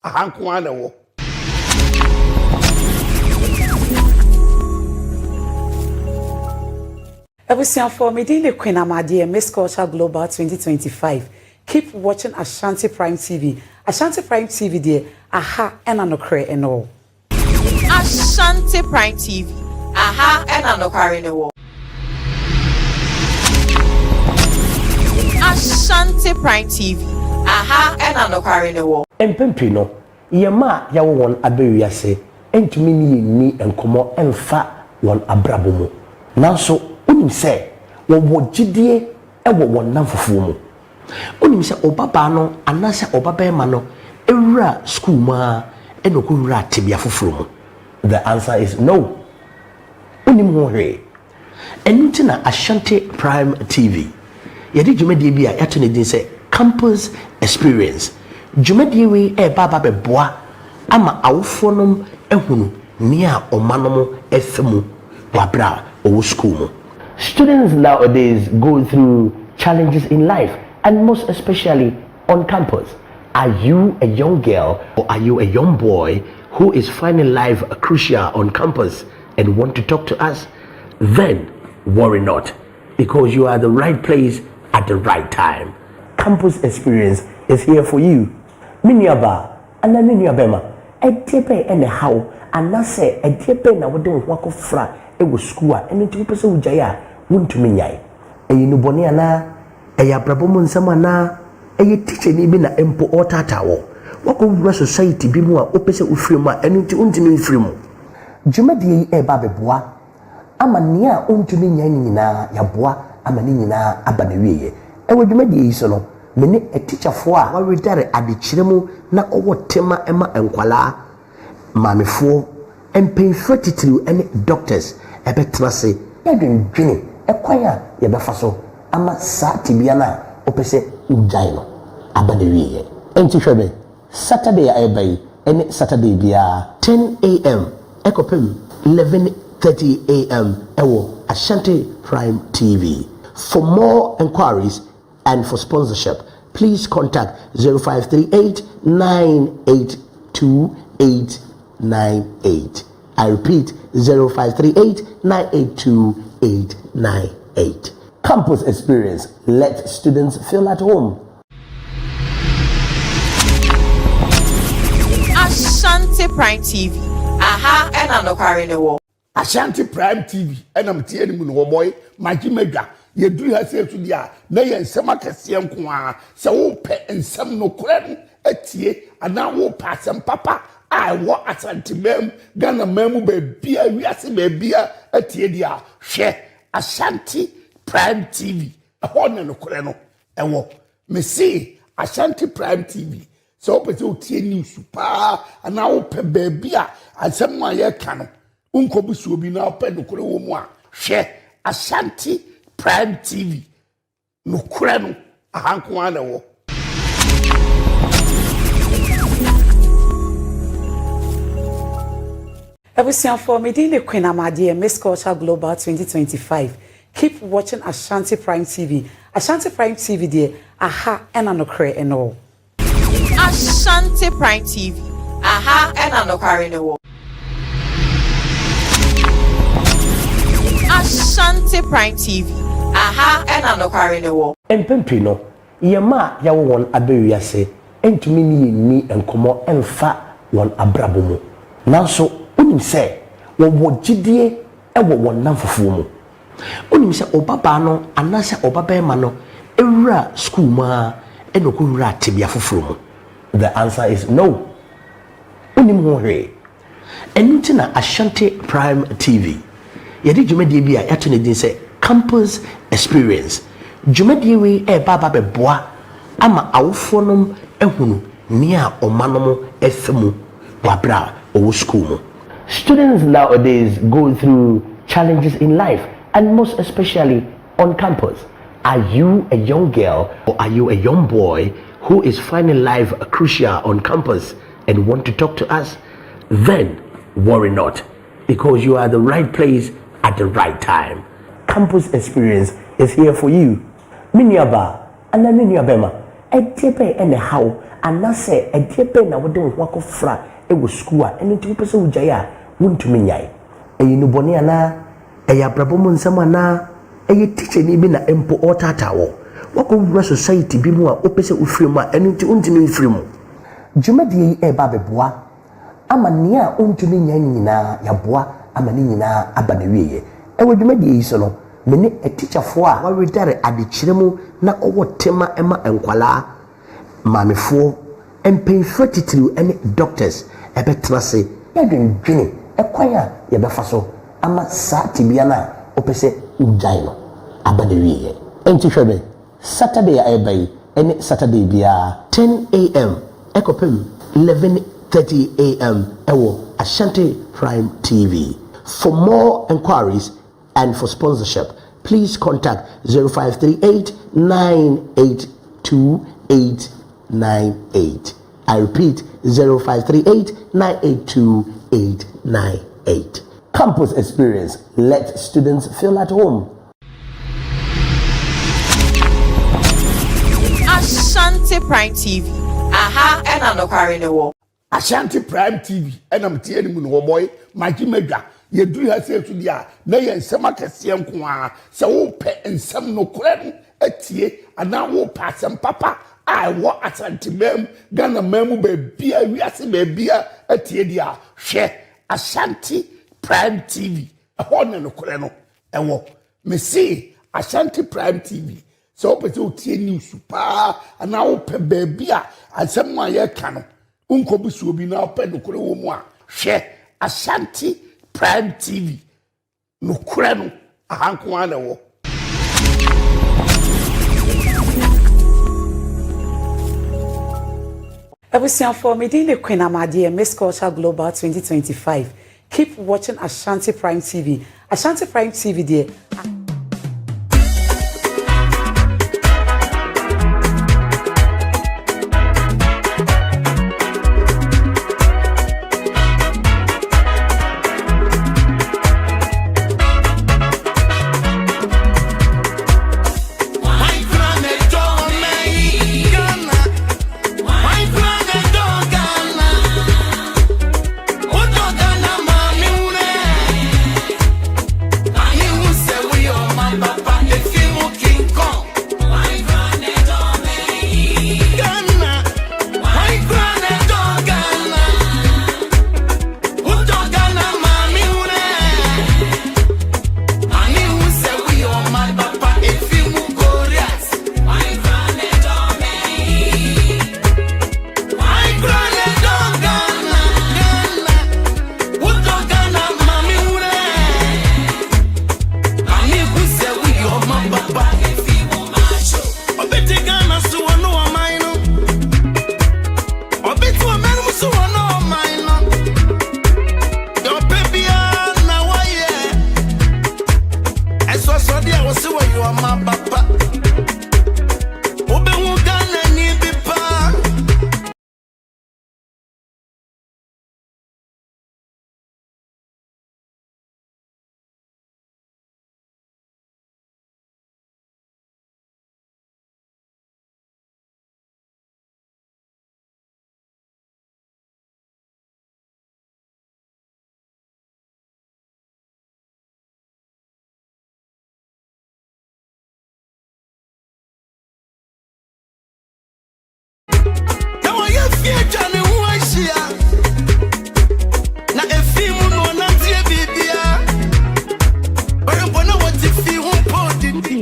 ahankwana wo. Ebusian for Medina Queen Amadi Miss Culture Global 2025. Keep watching Ashanti Prime TV. Ashanti Prime TV there, aha and anokre and all. Ashanti Prime TV, aha and anokre and all. Ashanti Prime TV, aha and anokre and all. Empempino, yema ya won abewiyase, entumi ni enkomo emfa won abrabomu. Nanso unim se wo gidie ewo won namfofo mu. Unim se obaba no anase obaba ma no ewura school ma enoko wura tebia foforo mu. The answer is no. Unim ho hwe. Enuti na Ashanti Prime TV. Yedi dwumade bi a yato ne din se campus experience. Dwumade we baba beboa ama awofo nom ehunu nia omanom efemu wabra owo school mu. Students nowadays go through challenges in life, and most especially on campus. Are you a young girl or are you a young boy who is finding life crucial on campus and want to talk to us? Then worry not, because you are at the right place at the right time. Campus experience is here for you. Miniaba, and then miniabema, a tepe and a how, and na say a tepe na wado wako fra, e wo school, and it will so jaya, won't to me yai. A yinuboniana, a yabrabomun samana, a ye teacher ni na empo or tatawo. Wako wura society be more opese ufrima, and into untimi frimo. Jumadi e babeboa, amania untumi na yaboa, amanina abanewie. E wo jumadi isono. Mene a teacher for a retire at the chiremu na owo tema ema enkwala mamefo empay 33 any doctors ebetrase yadwen dwene ekwaya yebefa so ama sa tibia na opese ujai no abadewie enti hwebe Saturday abai any Saturday bia 10 a.m. ekopem 11:30 a.m. ewo Ashanti Prime TV. For more inquiries and for sponsorship, please contact 0538 982 898. I repeat, 0538 982 898. Campus experience. Let students feel at home. Ashanti Prime TV, aha and anokre and all. Ashanti Prime TV enam tie ni mu no boy magimedwa yeduru ha se dia na ye nsem akese nko a se wo pe nsem no kora atie ana wo pa asem papa a wo Ashanti mem Ghana mem be bia wiase be bia atie dia hwe Ashanti Prime TV ho ne no kora no ewo me see Ashanti Prime TV so pe o tie news pa ana wo pe be bia asem a ye ka no unkobusu obi na pe no kora wo mu a hwe Ashanti Prime TV no kura no ahankwana wo. Ebusian for Medina Queen Amadi Miss Culture Global 2025. Keep watching Ashanti Prime TV. Ashanti Prime TV there, aha and anokre and all. Ashanti Prime TV, aha and anokre and all. Ashanti Prime TV, aha and anokre and all. Empempino, yema ya won abewiyase, entumi ni enkomo emfa won abrabomu. Nanso unim se wo gidie ewo won namfofo mu. Unim se obaba no anase obaba ma no ewura school ma enoko wura tebia foforo mu. The answer is no. Unim ho hwe. Enuti na Ashanti Prime TV. Yedi dwumade bi a yato ne din se campus experience. Dwumade we baba beboa ama awofo nom ehunu nia omanom efemu wabra owo school mu. Students nowadays go through challenges in life, and most especially on campus. Are you a young girl or are you a young boy who is finding life crucial on campus and want to talk to us? Then worry not, because you are at the right place at the right time. Campus experience is here for you. Miniaba, and then miniabema, ɛdeɛ ɛna haw anasɛ ɛdeɛ na wode wo ho akɔfra ɛwɔ school a ɛno nti wopɛ sɛ wogyae a wontumi nyae ɛyɛ nubɔne anaa ɛyɛ abrabɔ mu nsɛm anaa ɛyɛ teacher ni bi na mpo ɔtaataa wɔ wakɔwura society bi mu a wopɛ sɛ wofiri mu a ɛno nti wontumi mfiri mu dwumadie yi ɛba bɛboa ama nea a wontumi nyae nyinaa yɛboa ama ne nyinaa aba na wieɛ ɛwɔ dwumadie yi so no mene teacherfoɔ a wɔredare adekyerɛ mu na ɔwɔ tema ɛma nkwalaa maamefoɔ mpanyinfoɔ titiriw ɛne doctors ɛbɛtena se yɛdwendwene ɛkwan a yɛbɛfa so ama saa tibia no a wopɛ sɛ wogyae no aba na wieɛ ɛnti hwɛ me Saturday a ɛba yi ɛne Saturday biara 10 a.m. ɛkɔpem 11:30 a.m. ɛwɔ Ashanti Prime TV. For more enquiries and for sponsorship, please contact 0538 982 I repeat, 0538 982 898. Campus experience. Let students feel at home. Ashanti Prime TV. Aha, and Anokwari no wo. Ashanti Prime TV. And I'm telling you, no boy, my Jimega. You do have to do ya. Nay, and some Kasiebo kwa. So pet and some no credit. Etie, and now we'll pass some papa. I want Ashanti mem. Gana memu baby. We are some baby. Etie dia. Share Ashanti Prime TV. A horn no credit. And what? Me see Ashanti Prime TV. So open to news pa and now open baby and someone here can unkobisu will be now pen no kure mo share Ashanti Prime TV no kure no ahanko ana wo Ebusian for meeting the Queen Amadi Miss Culture Global 2025. Keep watching Ashanti Prime TV. Ashanti Prime TV there.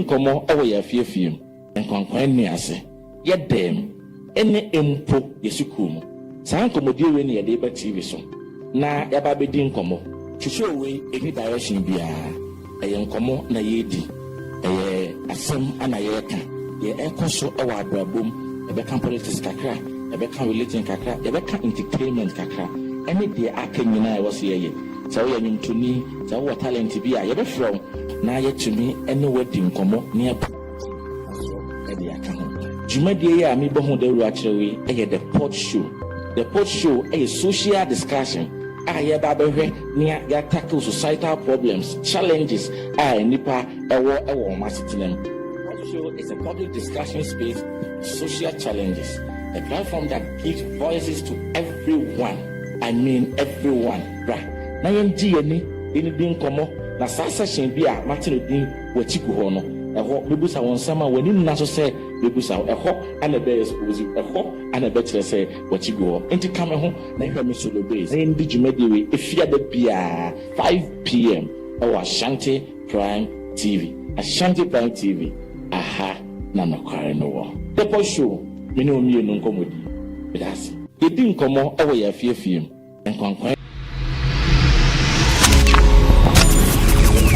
Komo ewo ya fiefiem nkwankwan ni ase ye dem ene empo yesukum san komodie we ne ye de ba TV so na ya ba bedi nkomo hwehwe we eni direction bia eye nkomo na ye di eye asem ana ye ka ye ekoso ewo abrabom ebe kan politics kakra ebe kan religion kakra ebe kan entertainment kakra ene de aka nyina e wo se ye sa wo yanyum tuni sa wo talent bia ye be from na yetumi ene wadi nkomo ne ade aka ho jumadie ya mi bo ho de ru akyerewe the pod show. The pod show is social discussion ye ba behwe ne ya tackle societal problems challenges nipa ewo masetenam Show is a public discussion space of social challenges, a platform that gives voices to everyone. I mean everyone. Right? Na yenji yeni din komo na saa session bi a Martin din wachigu ho no. Eho bebusa won sama wani nna so se bebusa eho ana be expose eho ana be kire se wachigu ho. Enti kame ho na hwa me solo base. Na yendi jumade we efia da bia 5 p.m. Our Ashanti Prime TV. Ashanti Prime TV. Aha, na nokware no wo. Depo show, me no mi no nkomodi. Bedasi. Yedi nkomo ewo ya fiefiem. Enkwankwan.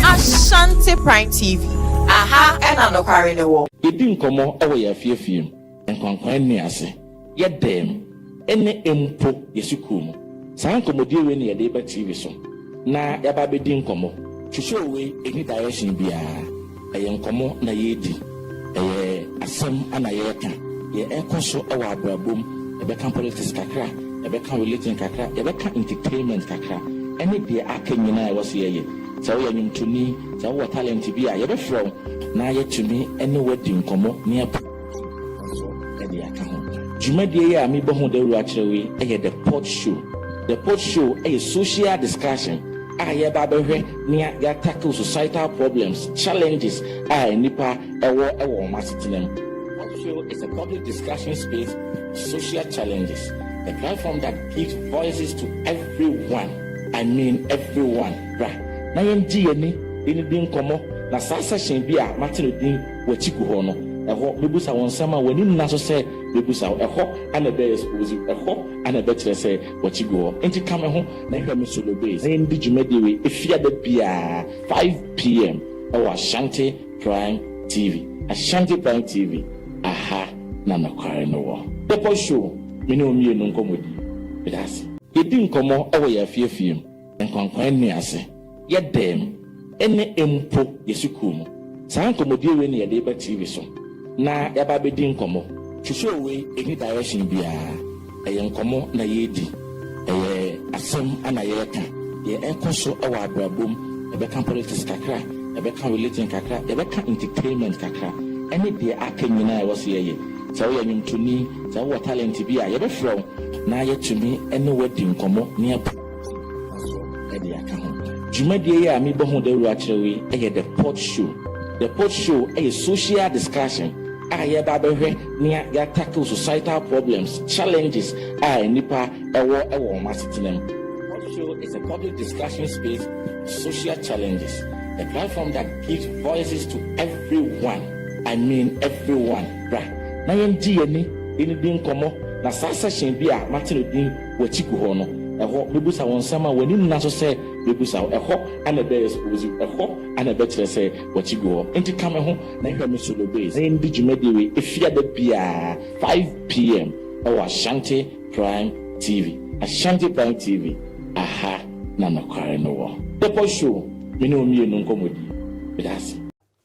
Ashanti Prime TV. Aha, na nokware no wo. Yedi nkomo ewo ya fiefiem. Enkwankwan ni ase. Yedem. Ene empo yesukumu. Saa nkomodi we ne yede ba TV so. Na yaba bedi nkomo. Twhwɛ we any direction bia. Ɛyɛ nkɔmɔ na yɛdi ɛyɛ asɛm ana yɛka yɛ ɛkɔso ɛwɔ abrabom yɛbɛka politics kakra yɛbɛka religion kakra yɛbɛka entertainment kakra ɛne deɛ aka nyinaa ɛwɔ so yɛyɛ sɛ woyɛ nnwomtoni sɛ wowɔ talent bi a yɛbɛfrɛ wo na yɛtumi ɛne wadi nkɔmɔ ne ɛpa so ɛde aka ho dwumadie yɛ a mebɔ ho dawuro akyerɛ wei ɛyɛ the pot show ɛyɛ social discussion ya babehwe nia ya tackle societal problems challenges nipa ewo masitinem. Also, it's a public discussion space of social challenges, a platform that gives voices to everyone. I mean everyone. Right? Na yenji yeni din komo na saa session bi a Martin din wachigu ho no. Eho bebusa won sama wani nna so se bebusa eho ana be expose eho ana be kire se wachigu ho. Enti kame ho na hwa me solo base. Na yendi jumade we efia da bia 5 p.m. Our Ashanti Prime TV. Ashanti Prime TV. Aha, na nokware no wo. Depo show, me no mi no nkomodi. Bedasi. Yedi nkomo ewo ya fiefiem. Enkwankwan ni ase. Yedem. Ene empo yesukumu. Saa nkomodi we ne yede ba TV so. Na yaba bedi nkomo. Twhwɛ we any direction bia. Ɛyɛ nkomo na yɛdi. Ɛyɛ asɛm ana yɛka. Yɛ ɛkɔso ɛwɔ abrabom. Yɛbɛka politics kakra, yɛbɛka religion kakra, yɛbɛka entertainment kakra. Ɛne deɛ aka nyinaa ɛwɔ so yɛyɛ. Sɛ woyɛ nnwomtoni, sɛ wowɔ talent bi a yɛbɛfrɛ wo na yɛtumi ɛne wadi nkɔmɔ ne ɛpa so ɛde aka ho. Dwumadie yɛ a mebɔ ho dawuro akyerɛ wei ɛyɛ the pot show ɛyɛ social discussion yɛba bɛhwɛ nea yɛtackle societal problems challenges nipa ɛwɔ masetenam. Pot show is a public discussion space of social challenges, a platform that gives voices to everyone. I mean everyone. Right? Na yenji yeni din komo na saa session bi a Martin din wachigu ho no. Eho bebusa won sama wani nna so se bebusa eho ana be expose eho ana be kire se wachigu ho. Enti kame ho na hwa me solo base. Na yendi jumade we efia da bia 5 p.m. Our Ashanti Prime TV. Ashanti Prime TV. Aha, na nokware no wo. Depo show, me no mi no nkomodi. Bedasi.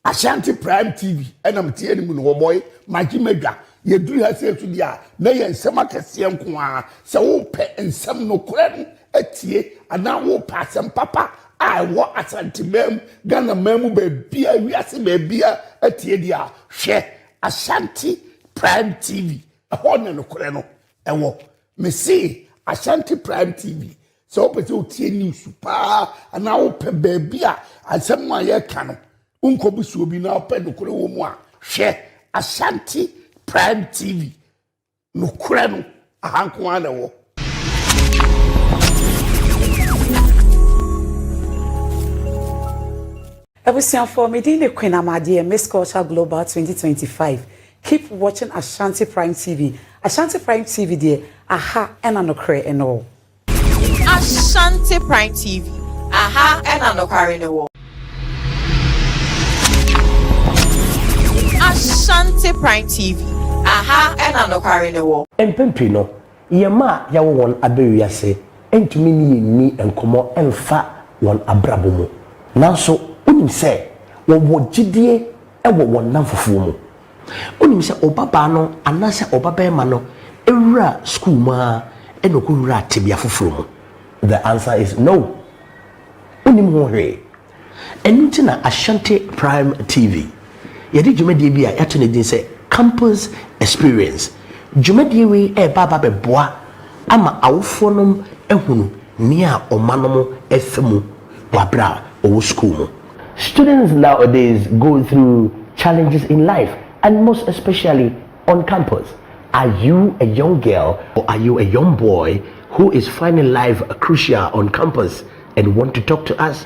Ashanti Prime TV enam tie ni mu no boy magimedwa yeduru ha se tu dia na ye nsem akese nko a se wo pe nsem no kore atie ana wo pa asem papa a wo Ashanti mem Ghana mem be bia wiase be bia atie dia hwe Ashanti Prime TV ho ne no kore no ewo me see Ashanti Prime TV so pe o tie news pa ana wo pe be bia asem ma ye ka no unko busu obi na ope nokure wo mu a hwe Ashanti Prime TV nokure no ahanko ana wo. Ebusian for Medina Queen Amadi Miss Culture Global 2025. Keep watching Ashanti Prime TV. Ashanti Prime TV there. Aha and anokre and all. Ashanti Prime TV. Aha and anokre and all. Ashanti Prime TV. Aha and anokre and all. Empempi no. Yema ya won abewiase. Entumi ni enkomo emfa won abrabo mu. Nanso unim se wo gidie ewo won namfofo mu. Unim se obaba no anase obaba ma no ewura school ma enoko wura tebia foforo mu. The answer is no. Unim ho hwe. Enunti na Ashanti Prime TV yɛde dwumadie bi a yɛato ne din sɛ campus experience. Dwumadie wei ɛreba bɛboa ama awofoɔ nom ehunu nea ɔma nom ɛfa mu wɔ abere a ɔwɔ school mu. Students nowadays go through challenges in life, and most especially on campus. Are you a young girl or are you a young boy who is finding life crucial on campus and want to talk to us?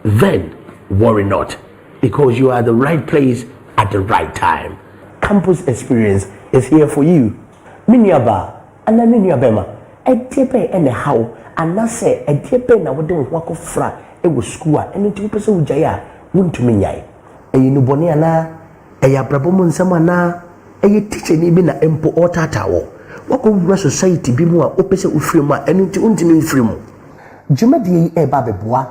Then worry not, because you are at the right place at the right time. Campus experience is here for you. Miniaba, and then Miniabema, a tepe and a how, and na say a tepe na wode walk of fra, it was school, and it was so jaya, won't to me. A uniboniana, a yabrabomon samana, a teacher ni be na empo or tatawo. What could society be more opposite with frima and into untimate frimo? Jumadi e babebois,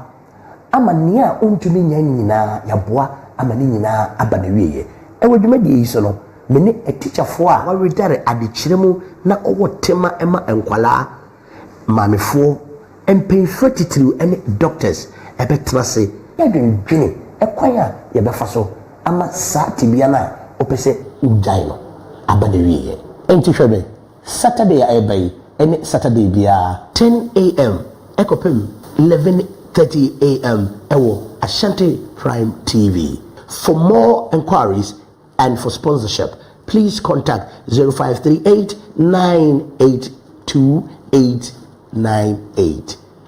amania untumi nyanina, yabois, amanina, abanawye. E would Jumadi sono, many a teacher for what we dare at the chiremo, na over tema emma and quala, mammy four, and pay 32 any doctors, a betrase, yadin guinea, a choir, yabafaso, ama satibiana, opposite ujino, abanawye. Enti Saturday I any Saturday bia 10 a.m. Ekopem 11:30 a.m. Ewo Ashanti Prime TV. For more inquiries and for sponsorship, please contact 0538 982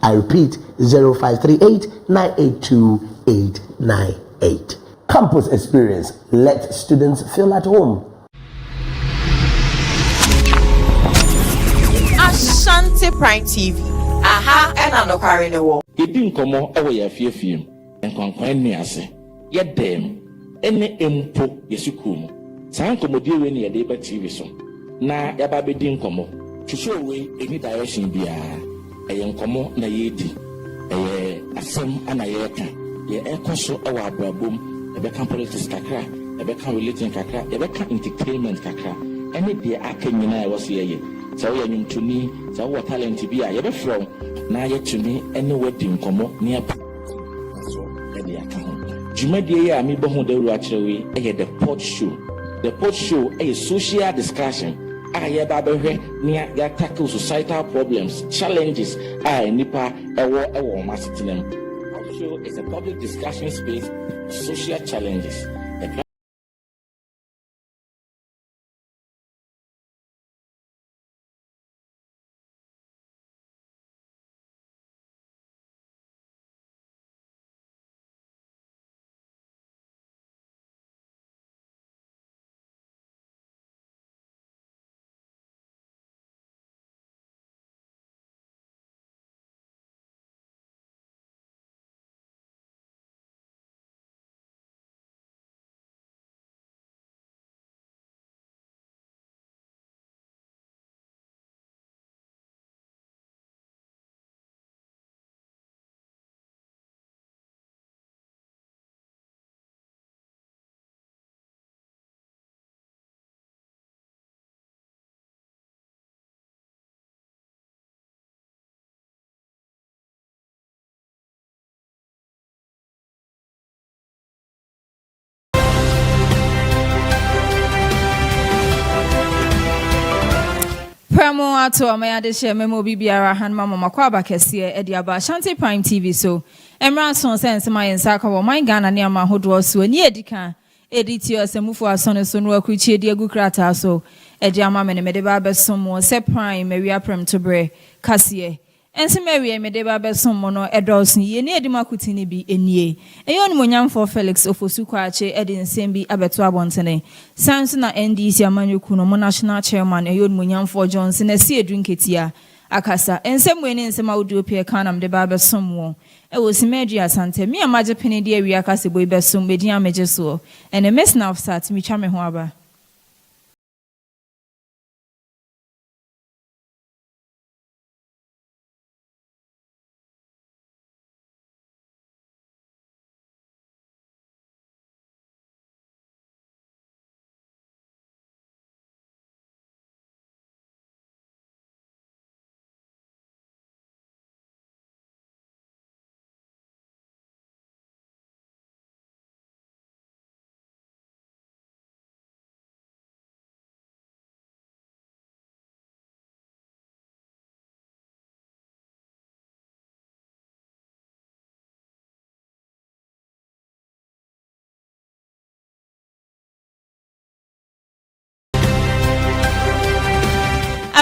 I repeat 0538 982 Campus experience. Let students feel at home. Ashanti Prime TV. Aha, and I'm not carrying the wall. Yedi nkomo ewo ya fiefiem nkwankwan ni ase yedem ene empo yesukum san komodie we ni yede ba TV so na yaba bedi nkomo twuso we eni direction bia eye nkomo na yedi asem ana yeka ye ekoso ewo abrabom ebeka politics kakra ebeka religion kakra ebeka entertainment kakra ene de aka nyina e wo se ye so we nyumtuni so we talent bia ye be from na yetumi ene wadi nkomo ne aba so ene aka ho jumadie ya mi bohu da ru akyerewe the pot show. The pot show a social discussion ya ba behwe ne ya tackle societal problems, challenges nipa ewo masetenem. Pot show is a public discussion space for social challenges. Premotobre amayade share memo bibiara han mama makwaba kese e dia ba Ashanti Prime TV so emra son sense my nsaka wo man Ghana ne ama hodo so ani edika editio asemufo asone so no akuchie de agu krata so e dia ma me ne mede ba besom se Prime mewia Premotobre Kasiebo ense mewia mede ba besom no edos ye ne edima kutini bi enie eyon monyamfo Felix Ofosu kwache edin sembi abeto abontene sanso na NDC amanyoku no national chairman eyon monyamfo Johnson na si edunketia akasa ensem we ne ensem audio pe kanam de ba besom wo e wo simedi asante mi amaje pene de awia Kasiebo besom bedi ameje so ene mesna offsat mi twa me ho aba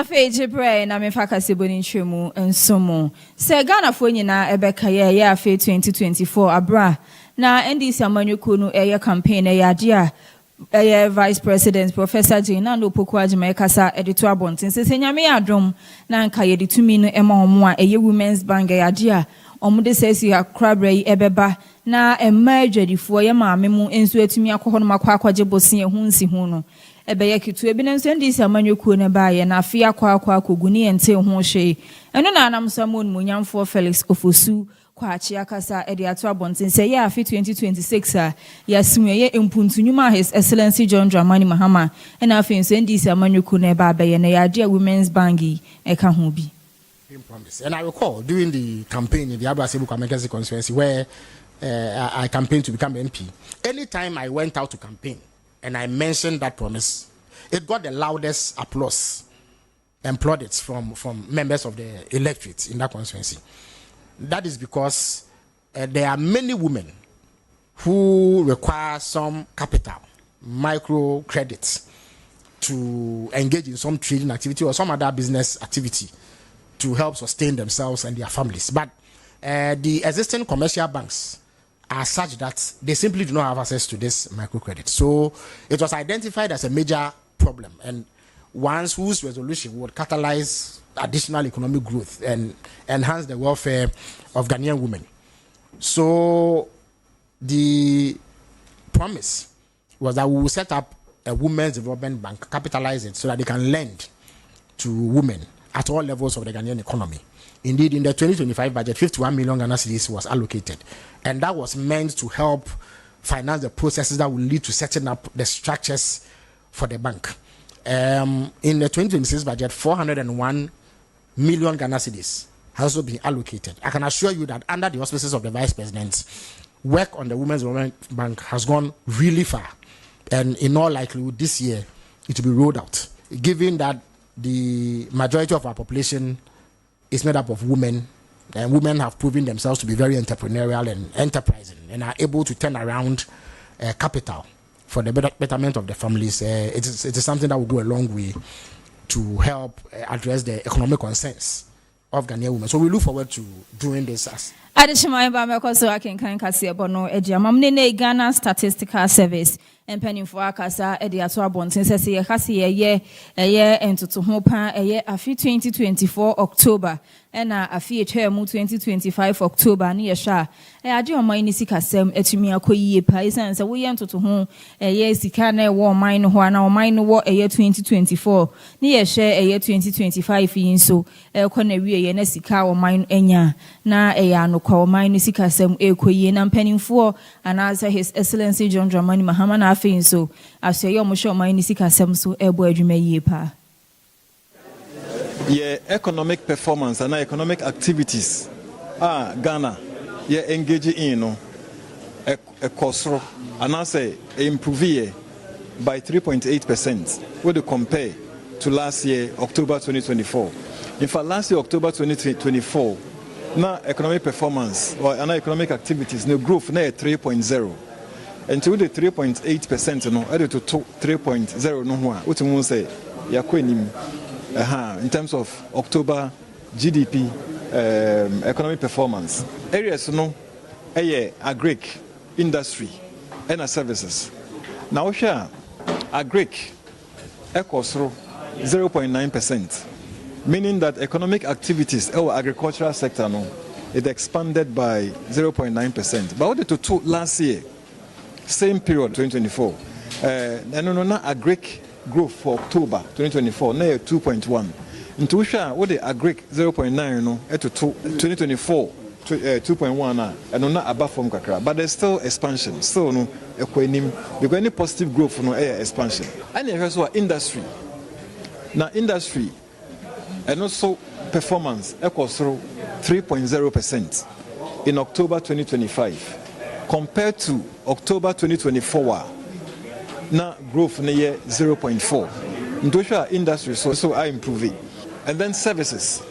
Afeji pray na me fa Kasiebo ni ntwemu nsomo. Se Ghana fo nyina ebeka ye afe 2024 abra na NDC amanyuku no eye campaign e yade a Vice President Professor Jane no Poku Ajima kasa editor abontin se nyame adom na nka ye ditumi no ema homo a eye Women's Bank yade a omude sesi akrabra yi ebeba na emma adwadifo ye maame mu enso atumi akọ no makọ akwaje bosen ehu nsi hu no ebeye kitu ebi na nso ndisi amanyuku ne baaye na afia akọ akoguni ente hu hwe eno na anam samon munyamfo Felix Ofosu kwa achi akasa edi ato abontin se ye afi 2026 a yasumye ye empuntunyuma His Excellency John Dramani Mahama na afi nso ndisi amanyuku ne baaye na yade Women's Bank eka ho bi. And I recall during the campaign in the Kasiebo constituency where I campaigned to become MP. Anytime I went out to campaign and I mentioned that promise, it got the loudest applause and plaudits from members of the electorate in that constituency. That is because there are many women who require some capital, micro credits, to engage in some trading activity or some other business activity to help sustain themselves and their families. But the existing commercial banks are such that they simply do not have access to this microcredit. So it was identified as a major problem, and one's whose resolution would catalyze additional economic growth and enhance the welfare of Ghanaian women. So the promise was that we will set up a women's development bank, capitalize it so that they can lend to women at all levels of the Ghanaian economy. Indeed, in the 2025 budget, 51 million Ghana cedis was allocated, and that was meant to help finance the processes that will lead to setting up the structures for the bank. In the 2026 budget, 401 million Ghana cedis has also been allocated. I can assure you that under the auspices of the Vice President, work on the Women's Development Bank has gone really far, and in all likelihood, this year it will be rolled out, given that the majority of our population is made up of women, and women have proven themselves to be very entrepreneurial and enterprising and are able to turn around capital for the betterment of the families. It is something that will go a long way to help address the economic concerns of Ghanaian women. So we look forward to doing this as Additional information I can Kasiebo no Mamne Ghana Statistical Service and penny for Akasa Ediato Bontin says ye Kasi a year and to Hopa a year a few 2024 October and a few term 2025 October near Sha. I do a minisika sem etumia koye paisans a way to home a year Sikane war mine one or mine war a year 2024 near share a year 2025 in so a connery a Nesika or mine enya na a no call mine sikasem ekoye na penny for and answer His Excellency John Dramani Mahama na afin so as your musho mine sikasem so ebo adwuma yie pa. Yeah, economic performance and economic activities. Ghana, yeah, engaging in no, a cost and I say improve by 3.8% when you compare to last year October 2024. In fact, last year October 2024, now economic performance or economic activities no growth na 3.0. And to the 3.8% no, added to 3.0 no one. What you say? In terms of October GDP economic performance, areas no, agric, industry, and services. Now share agric equals 0.9%, meaning that economic activities our agricultural sector no, it expanded by 0.9%. But what did to last year, same period 2024, agric growth for October 2024 na 2.1. Into share what the agric 0.9 no to 2024 2.1 and not above from kakra, but there's still expansion. Still no equanim because any positive growth no expansion. And also industry. Now industry and also performance equals 3.0% in October 2025 compared to October 2024. Now growth in the year 0.4. Industrial industry so are improving. And then services.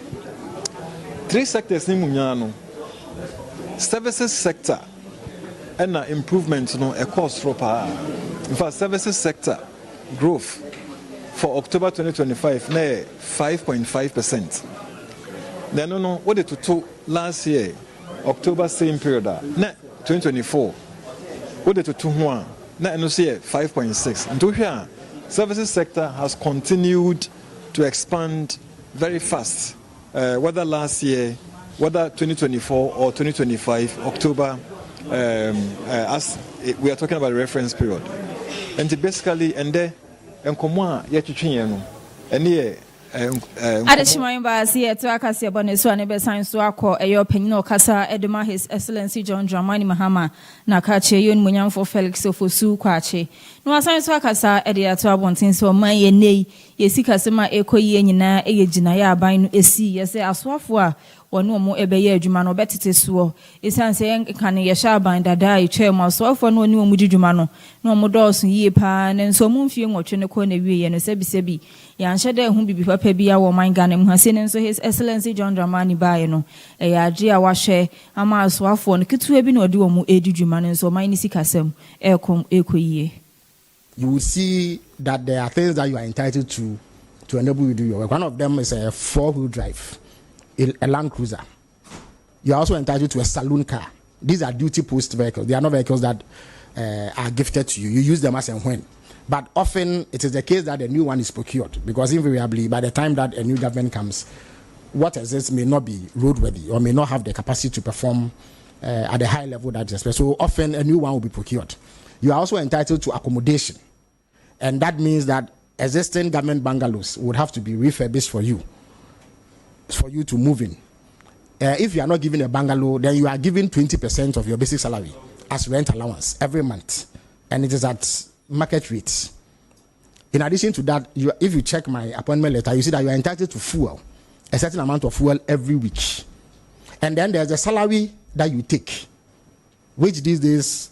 Three sectors in Munyano. Services sector and improvement no a cost for in fact services sector growth for October 2025, 5.5%. Then no, what did to last year, October same period, 2024, what did to 5.6. And to here, services sector has continued to expand very fast, whether last year, whether 2024 or 2025, October, as we are talking about reference period. And basically, and there, and come on, yet you change, and here. Additional Basia to Kasiebo ne so anebe science to akọ eyo penino kasa edema His Excellency John Dramani Mahama na kache yon munyamfo Felix Ofosu kwache no science to akasa ede ato abonten so man ye nei ye sikasema ekoyi nyina eyegina ya aban no esi ye se asoafo a wonu omo ebeye adwuma no betete so esanse kan ye sha aban dada etwe mo asoafo no oni omo didwuma no no omo dɔɔso yie pa ne nso mo mfie nwotwe ne ko na wie ye no sebi ya nhede hu bibi papa bia wo man Ghana mu hase ne nso His Excellency John Dramani bae no ya age a wahwe ama asoafo no ketua bi na odi omo edidwuma ne nso man ni sikasem ekoyie. You will see that there are things that you are entitled to enable you to do your work. One of them is a 4-wheel drive, a Land Cruiser. You are also entitled to a saloon car. These are duty post vehicles. They are not vehicles that are gifted to you. You use them as and when. But often it is the case that a new one is procured, because invariably by the time that a new government comes, what exists may not be roadworthy or may not have the capacity to perform at the high level that is expected. So often a new one will be procured. You are also entitled to accommodation. And that means that existing government bungalows would have to be refurbished for you to move in. If you are not given a bungalow, then you are given 20% of your basic salary as rent allowance every month. And it is at market rates. In addition to that, if you check my appointment letter, you see that you are entitled to fuel, a certain amount of fuel every week. And then there's a salary that you take, which these days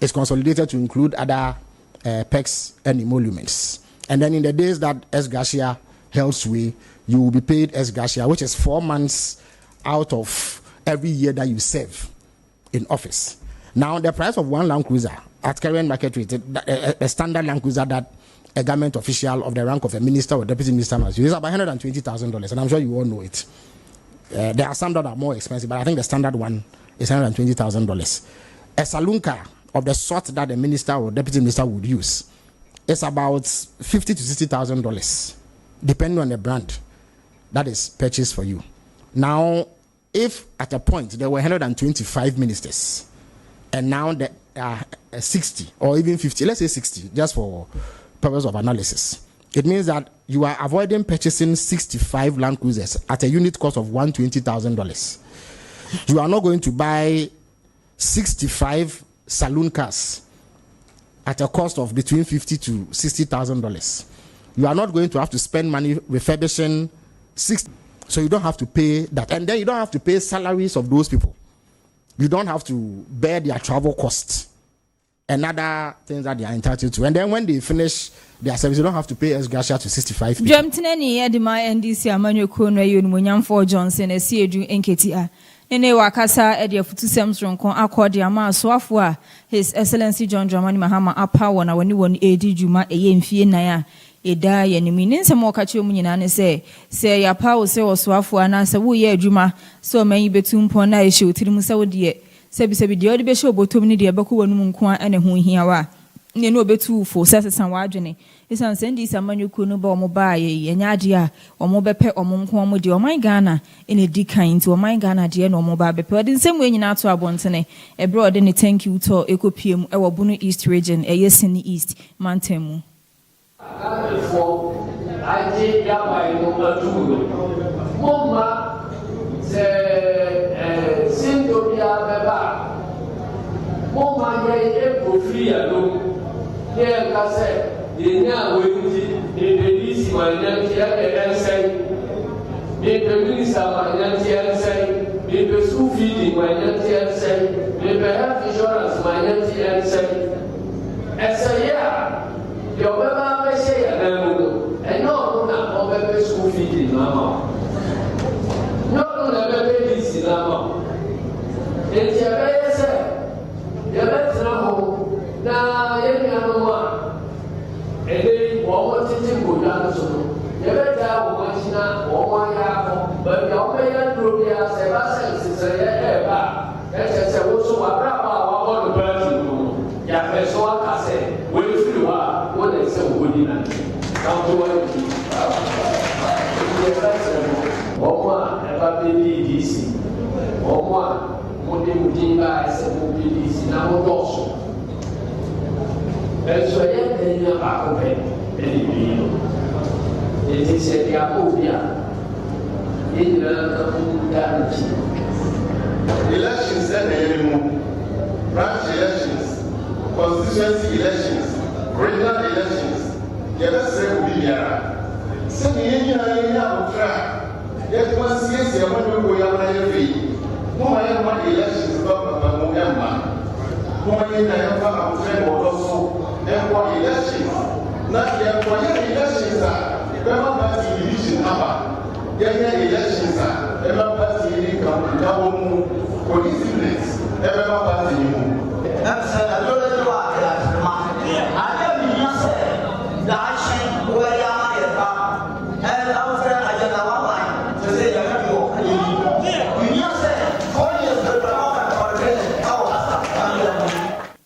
is consolidated to include other perks and emoluments. And then in the days that ex gratia held sway, you will be paid ex gratia, which is 4 months out of every year that you serve in office. Now, the price of one Land Cruiser at current market rate, a standard Land Cruiser that a government official of the rank of a minister or deputy minister must use, is about $120,000, and I'm sure you all know it. There are some that are more expensive, but I think the standard one is $120,000. A saloon car of the sort that the minister or deputy minister would use is about $50,000 to $60,000, depending on the brand that is purchased for you. Now, if at a point there were 125 ministers, and now there are 60 or even 50, let's say 60, just for purpose of analysis, it means that you are avoiding purchasing 65 Land Cruisers at a unit cost of $120,000. You are not going to buy 65 saloon cars at a cost of between $50,000 to $60,000. You are not going to have to spend money refurbishing 60, so you don't have to pay that, and then you don't have to pay salaries of those people. You don't have to bear their travel costs and other things that they are entitled to. And then when they finish their service, you don't have to pay ex gratia to 65 people. Jamtineni edima NDC amanyo kono yun munyamfo Johnson esiedu enketia. Nene wakasa edi futu semsronkon akodi ama aswafo a His Excellency John Dramani Mahama apa wona woni won edi djuma eye mfie nan a eda ye nimi nsem okache mu nyina ne se ya pa wo se oswafo ana se wo ye adwuma so man yi betumpo na ehye otirim se wo de sebi de odi be hye obotom ni de beko wonu nko a ne ho hia wa ne no obetu fo sesesan wa adwene isan se ndi samanyoku no ba omo ba ye enya ade a omo bepe omo nko omo de oman Ghana ene di kan ti oman Ghana de no omo ba bepe odi nsem we nyina ato abontene ebre odi ne thank you to ekopiem e wo Bunu East region e Yesini East mantemu aje ya by no atudo moma se sintopia beba moma ye free alone ye kase ye nya wendi de disi manyanti ya ensei de minister manyanti ensei de sufi manyanti ensei de health insurance manyanti ensei esaya yo beba be say ya namudo and no na o bebe school fees na no na bebe disi na ma e ti ebe se ya betra ho na ye mi anu ma e dey wo titi ko ya County one, Oma, ever BDC, Oma, Modimba, as a BDC, now also. And so, then you are open, it is a Yahovia. Elections anymore. Branch elections, constituency elections, regional elections. Yet say we be here. Say the engineer will try. Yet one sees the one who go away free. No, I have my elections about Movember. No, I have a friend or also. And for elections, not yet for elections are. Remember the division number. Yẹ́nyẹ́ elections a ẹ̀ma party yìí kan ìdáwó mu cohesiveness ẹ̀ma party yìí mu. Ẹ̀sẹ̀ ẹ̀dọ́lẹ́dọ́ wà ẹ̀dàfẹ́mà adé mi yín sẹ̀ dàáṣí wẹ́yà ayẹ̀bá ẹ̀dáwọ́fẹ́ àjẹ̀dá wà wáyé ṣẹ̀ṣẹ̀ yẹ̀mẹ́ mi wọ̀ ẹ̀yìn yín sẹ̀ fọ́ọ̀yẹ̀ bẹ̀rẹ̀ ọ̀rẹ́ ẹ̀wọ̀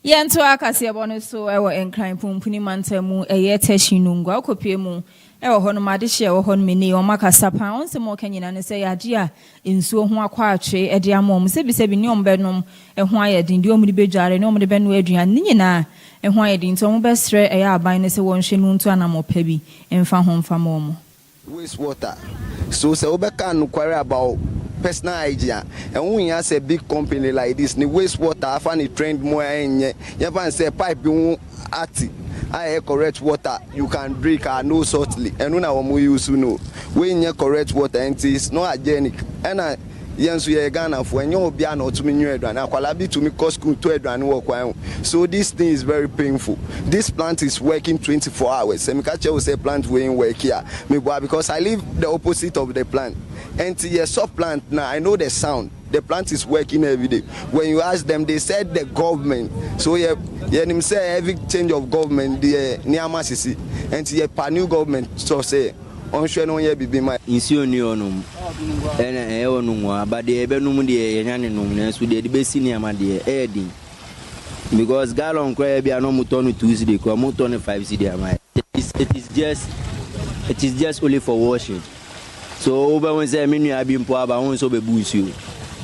Yɛnto Kasiebo no so ɛwɔ enkran pumpuni mantamu ɛyɛ teshinungwa okopie mu ɛwɔ hɔ no made hye ɛwɔ hɔ no meni ɔma kasa pa onse mo kanyina ne sɛ yade a nsuo ho akɔ atwe ɛde amom sɛ bi sɛ bi ne ɔmbɛnom ɛho ayɛ din de ɔmo de bedware ne ɔmo de bɛno aduan ne nyinaa ɛho ayɛ din nto ɔmo bɛsrɛ ɛyɛ aban ne sɛ wɔnhwɛ no nto anamɔpa bi ɛmfa ho mfa mo mo waste water so sɛ wobɛka no kware about personal idea and when you has a big company like this the wastewater I find it trend more in you can say pipe you ati I correct water you can drink no saltly and when I use to know when you correct water and it's not hygienic and I yes we are Ghana for when you be an automated and I to me cost school to work so this thing is very painful. This plant is working 24 hours and catch will say plant will work here because I live the opposite of the plant. And the soft plant now, I know the sound. The plant is working every day. When you ask them, they said the government. So yeah, them say every change of government, the Niama Sisi, and the new government. So say, on sure no yeah be my. Insionionum, and eonum, but the ebenum de yaninum, so the best Niama de adding. Because Galon Crabby are no muton Tuesday, Muton 5 CD. It is just only for washing. So over when say menu have been poor about one so be boost you.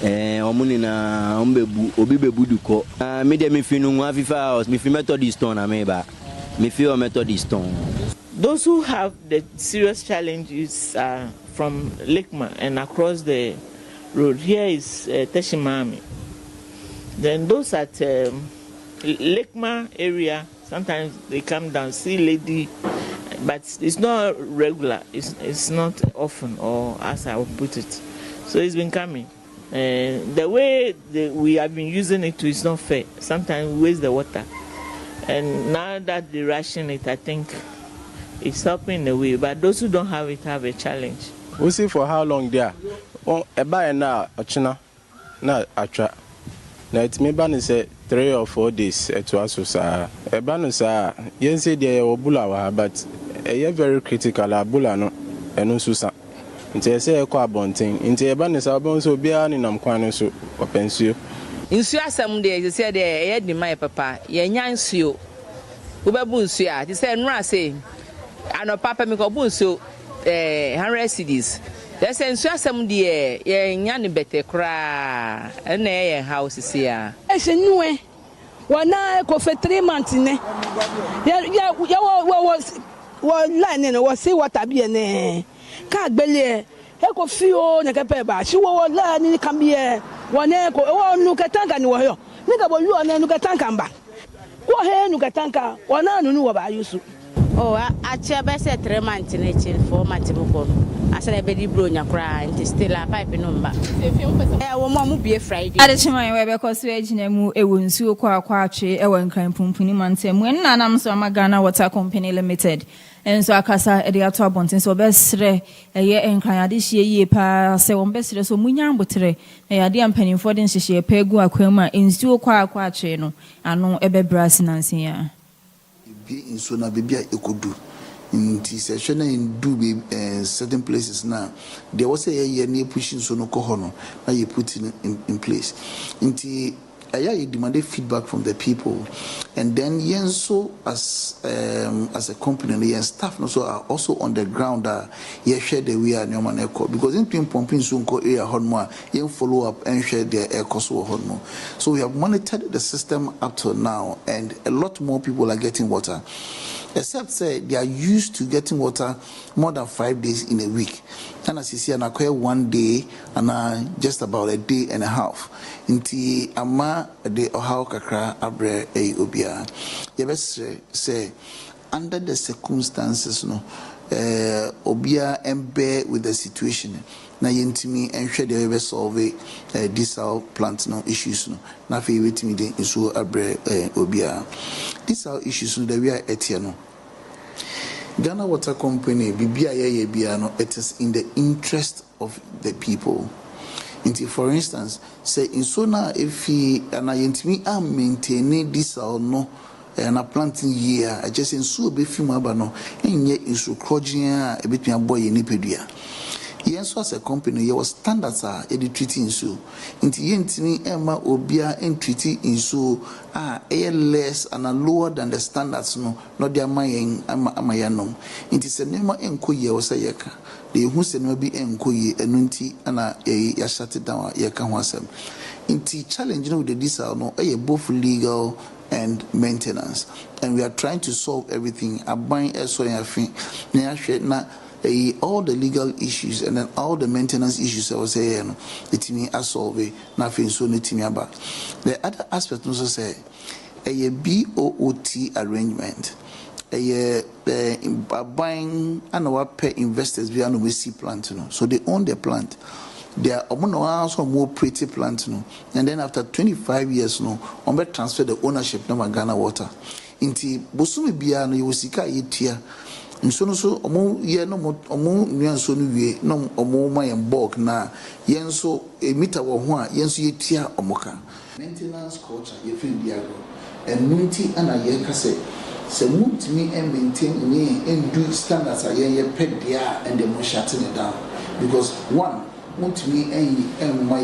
Omuni na ombebu obi bebu duko. Me dem me finu one FIFA house me fi Methodist stone ameba. Me feel Methodist stone. Those who have the serious challenges from Lekma and across the road. Here is Teshimami. Then those at Lekma area, sometimes they come down, see lady. But it's not regular. It's not often, or as I would put it. So it's been coming. The way we have been using it is not fair. Sometimes we waste the water. And now that they ration it, I think it's helping in a way. But those who don't have it have a challenge. We'll see for how long there. Oh, a buy now, a china, not a trap. Now it's maybe say 3 or 4 days to us. A banus, yes, they are bulawa, but a very critical bulano and no susa. Until I say a car bunting, until a banus are bones will be on in Amquano or pensio. In Sua some days, you said they had my papa, yan sue. Ubabunsia, he said, no, say, I know Papa Mikobunso, 100 cities. That's in Sua some dear, yan better cry, and a house is here. It's a new way. One I go for 3 months in there. Yeah, was learning or see what I be in can't believe. Echo feel Nakapeba. She was learning come here. One echo, oh, Nukatanka, no, nigga, you are Nukatanka. What hair Nukatanka? One I knew about you. Oh, I chair best at 3 months in it for my typical. I said, a baby brunya cry and still a pipe number. I will be a Friday. I just my way because we are a wound so quache, a one crime pumping mantem when Nanam Samagana Water Company Limited. And so Akasa at the outer bontin so best a year and cry this year pa se on best so munyam butre a dear penny for den she pegu aquema in so quache no and no ebe brass nansia. Be in Sona Bibia Ekodu. In session in do certain places now. There was a year near pushing so no cohono. Now you put in place. Inti you demanded feedback from the people, and then yenso as a company and staff also are also on the ground you share the way and your man because in pumping soon go area honma you follow up and share their air cost honmo. So we have monitored the system up to now, and a lot more people are getting water. Except say they are used to getting water more than 5 days in a week. And as you see, I acquire 1 day and just about a day and a half. Inti ama de ohao kakra abre obia. Yebes say under the circumstances no obia embe with the situation. Na yentimi enhwe de be solve diesel plant no issues no. Na fe wetimi de nso abre obia. These are issues that we are at here. Ghana Water Company, it is in the interest of the people. For instance, say in Sona, if he and I am maintaining this or no, and a planting year, I just in so be few mabano, and yet in so croggia a bit my boy in Nipedia. Yes, as a company, your standards are treating so. Into yentini Emma Obia and treaty in so less and lower than the standards no, not their maying amayanum. It is a name enkoye was a yaka. The who said no be enkoye and nunti and a shut it down yaka wasem. Inti challenging with the diesel no both legal and maintenance. And we are trying to solve everything. I'm buying a so na all the legal issues and then all the maintenance issues I was saying, it me a solve nothing so me about. The other aspect also say a BOOT arrangement, buying and our pay investors via no see plant, so they own the plant. They are also more pretty plant, and then after 25 years, on transfer the ownership no Ghana Water. Inti Bosumi Bia no you see yetia. So omo ye no omo nwanso no wie no omo ma yen bulk na yenso a meter wo ho a yenso yetia omoka maintenance culture ye fin diago enunti ana ye ka se mutimi and maintain me and do standards are ye pet dia and them shutting it down because one mutimi and my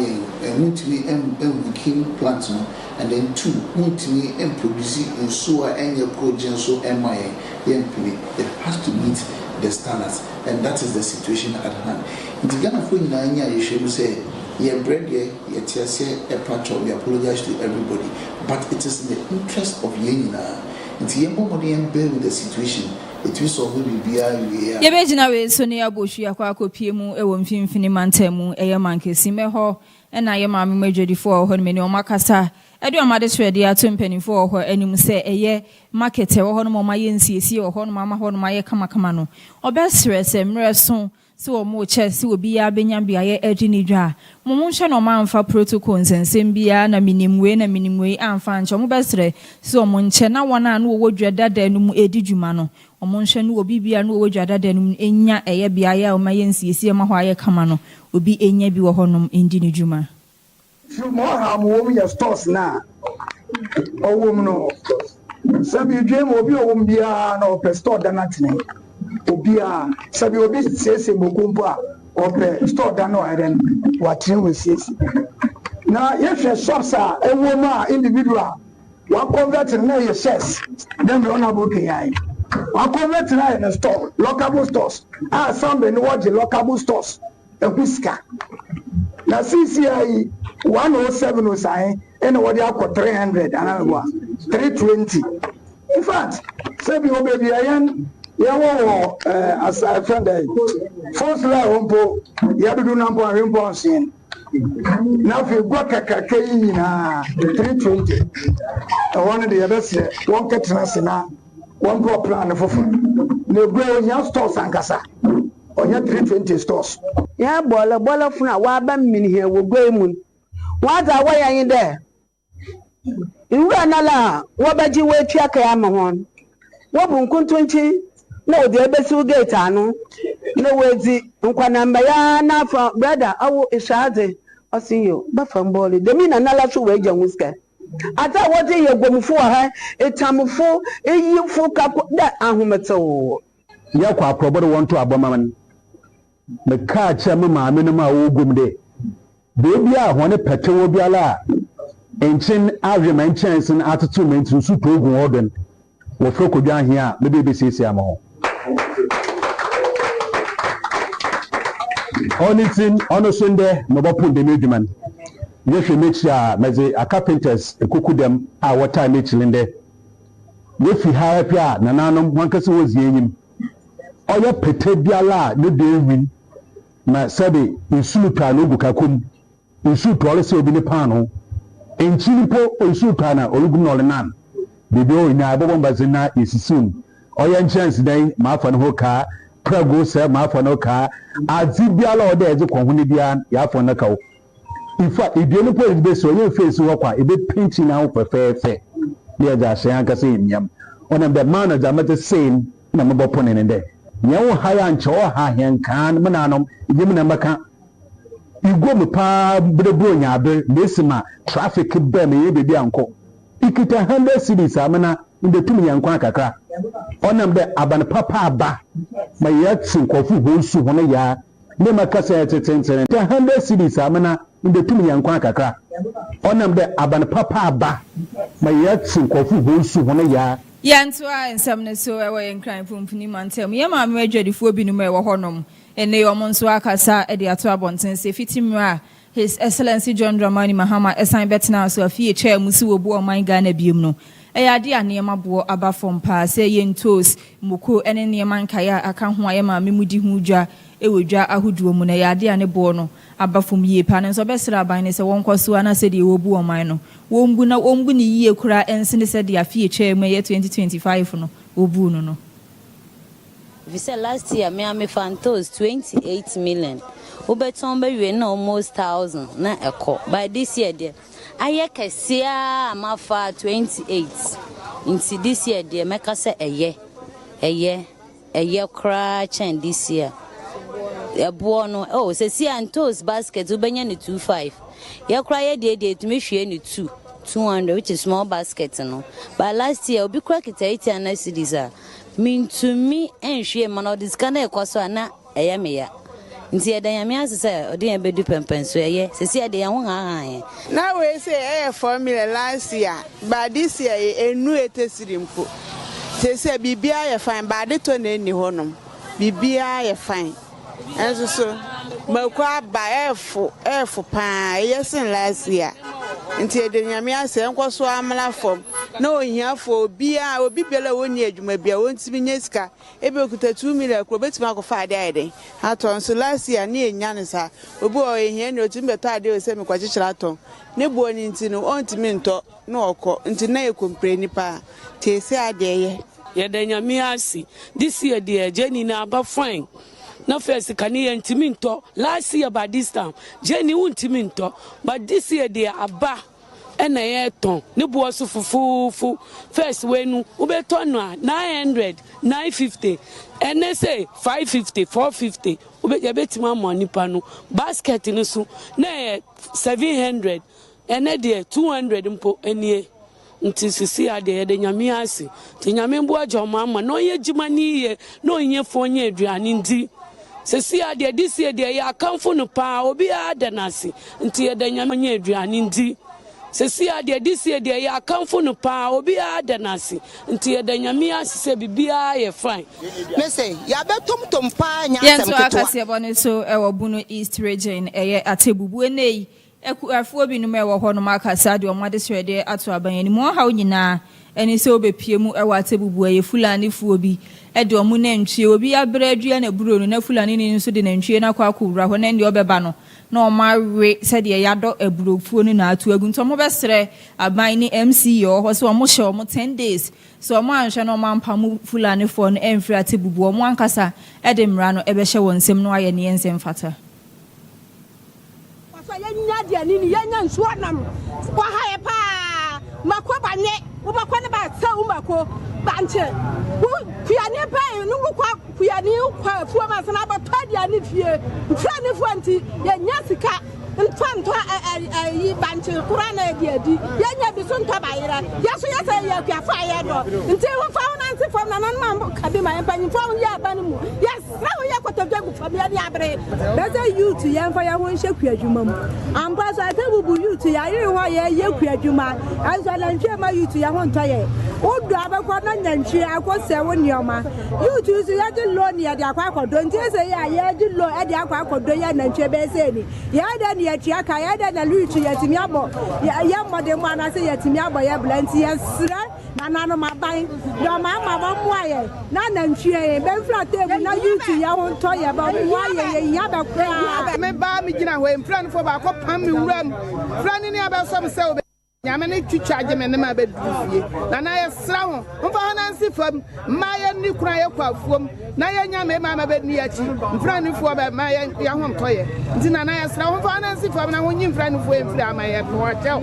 mutimi and king plant no and then two mutimi and produce in so and your project so my it has to meet the standards, and that is the situation at hand. In the Ghana for you should say, yeah, bread, yeah, a patch of we apologize to everybody, but it is in the interest of Yenina. It's Yembo and bear with the situation. It will solve the BIA. Yabejina we Sonia Bush, Yaquaco Piemu, a woman Finimantemu, a Yamanke Simeho, and I am a major for her many Macasa. I do a mother's ready at 2 penny for her, and you say a year market or honor my NCC or honor mamma honor my Kamakano. Or best rest and reson, so more chess will be a Benyan Bia Edinidra. Momushan or man for protocols and Simbia and a minimum way and fan Chomobestre, so Monchena one and who would your dad and Edijumano. Or Monshan will be and who would your dad and Enya a Bia or my NCC Mahaya Kamano will be Enya Bi or honum in Dinijuma. Few more harm woman your stores now. Oh, woman, no. Sabi dream will be a woman no per store than nothing. Obia, Sabi will be says a Mukumba or per store than no iron. What you will say. Now, if your shops are a woman individual, one convert in your chest, then the honorable KI. One convert in a store, lockable stores. Somebody watch the lockable stores, a whisker. Now, CCI 107 was saying, and what they are 300 and 320. In fact, say we baby ayan as a friend first la rompo ya do number rompo sin. Now if you go kakakei na 320. One of the others one ketrasina one pro plan for no go nya stores ankasa. Onya 320 stores. Ya bola funa wa ba mini he wo go mu. Wa za wa yan there. Iwura nala wo baji we tua ka ya ma hon. Wo bu nkun 20 na o de ebesu gate anu. Na wezi nkwana mba ya na fa brother awu ishade osinyo ba fam boli. De mi na nala so we janwuska. Ata wo de ye gomfu ha etamfu eyifu ka da ahometo. Ya kwa probor won to abomaman. Me ka cha me maame no ma wo gum de. De bia hone pete wo biala enchin agreement chance and attitude to super organ wo froko dwan here maybe be say am Onitin ono Sunday no bopun de medjuman ye hwe mechia meze a carpenters ekuku dem a water mechilinde ye fi ha pia nananom wankase wozie enyim oyo pete biala ne de win na sabe insulupa no gukakom insulupa ole se obi ne pano enchilipo insulupa na olugu no lenan bibio ina abobomba zina isisun oyo chance dai mafa no ka prago se mafa no ka azibiala ode eze kwahuni bia ya fo na kawo ifa ibienu po be so ye face wo kwa ebe pinchi na wo fefefe dia ja se anka se miam ona be manager mate same na mbo pone nde nyawo haya nche o ha hen kan mnanom yim na maka igwo mpa brebro nyabe mesima traffic be me ye bebi anko ikita 100 cities amana inde tumi yankwa kakra ona be aban papa aba ma yatsin kofu honsu hono ya ne makasa ya tetentene 100 cities amana inde tumi yankwa kakra ona be aban papa aba ma yatsin kofu honsu hono ya Yantua and some so away and crime from Punimantem. Yama major the four binum or honum, and they almost wakasa at the Atuabonton, say Fitimra, His Excellency John Dramani Mahama, assigned better now, so a fee chair Musu Bo, my Ghana Bumno. A idea near my boy above from pa, say yen toast, Muku, and any man kaya, I can't wayama, Mimudi Huja, Ewoja, Ahudu, Munayadi, and a bono, above from ye panels or best rabines, a one cosuana said the Obu or mino. Wombuna wombuni ye kura and said the affair chair May 2025 no Obu no. We said last year me fantos 28 million. Ubetombe we no almost 1,000 na eko. By this year dear. Aye kesia amafa 28. Into this year dear make us say a year cra chain this year. A buono oh se see and toast basket ubenya ni 25. You cry day to me she any 200 which is small basket no. But last year obi crack it 80 and cedis mean to me and she man of this kind of kwaso na eyameya. Nti e dan yame asese odi en bedu pempen so eye se see de yan ho han. Now we say a formula last year but this year enu etesirimpo. Se bibia ye fine but de to na ni honom. Bibia ye fine. And so Makwa by F pa yes in last year. Until the Yamia say uncle so amala form. No here for Bia or Bibella 1 year you may be a 1 Simineska, able to 2 million crobets mark of 5 day. At on so last year near Yanisa, a boy here no timber tide semi quadraton. No born into no minto, no co into no complain pa. Tis a day. Yet then Yamiasi. This year, dear Jenny now about fine. No first Canadian Timinto last year by this time. Jenny won't Timinto, but this year they are ba and a ton. No boss full first when Ubeton 900, 950, and they say 550, 450. Ube bet my money panu basket in so 700 and they 200 impo any. Nti sisi ade de nyame ase ti nyame mbo ajo mama no ye jimani ye no ye fonye aduane ndi sisi ade this year de ya kanfo no pa obi ada nase nti ye de nyame nye aduane ndi sisi ade this year de ya kanfo no pa obi ada nase nti ye de nyame ase se bibia ye fine me say ya betom pa nya asem keto Kasiebo ne so e wo Bunu East region eye atebubu enei afuo bi no me wo ho no makasa de omade swede ato abanyani mo ha nyina eni se obepie mu e wa atebubu eye fulani fuo bi e de omu na ntwie obi abra adua na buro no na fulani ni nso de na ntwie na kwa akowura ho na ndi obeba no na o mawe se de yado aburo fuo no na atu agu nto mo besre aban ni MC yo ho se o mo hye o mo 10 days so o mo anhwe no mampa mu fulani fo no emfri atebubu o mo ankasa e de mra no e be hye wonsem no aye ne ensem fata Yanya ni yanya nsuanam kwa haye pa makwa bane ubakwa ne ba sa umako banche kuyane ba no kwa kuyane kwa fuo ma sana ba padia ne fie mfra ne fuanti yanya sika ntwanto yi banche kurana edi yanya bi so ntaba yira yaso yasa ya kwa fa ya do nti wo fa na nti fam na nan ma kabi ma empanyi fam ya ba ne mu yes na wo ya kotodwa gu fam ya ni abre beza youth ya fa ya ho nhye kwadwuma mu ampa so atebu bubu youth ya iri ho ye ku adwuma anso nantwe ma youth ya ho ntoye odu abekwa na nantwe akose wo nioma youth so ya de loan ya de akwakodo ntese ya de loan e de akwakodo ya nantwe be se ni ya de ne ya chiaka ya de na youth ya timi abo ya mode mu anase ya timi abo ya blanti ya sra na nanu maban do ma mu aye na nantwe be mfra table na youth ya ho ntoye ba mu aye ya be kwa me ba mi gina ho mfra fo ba ko pam mi wuram fra ni abesom se obe nyame ne twitwaje me ne ma be dufie na ye sra ho mfa ho na nsi fam ma ye ni kura ye kwafuom na ye nyame ma be ni achi mfra ni fo be ma ye ya ho ntoye nti na ye sra ho mfa ho na nsi fam na ho nyi mfra ni fo mfra ma ye no hotel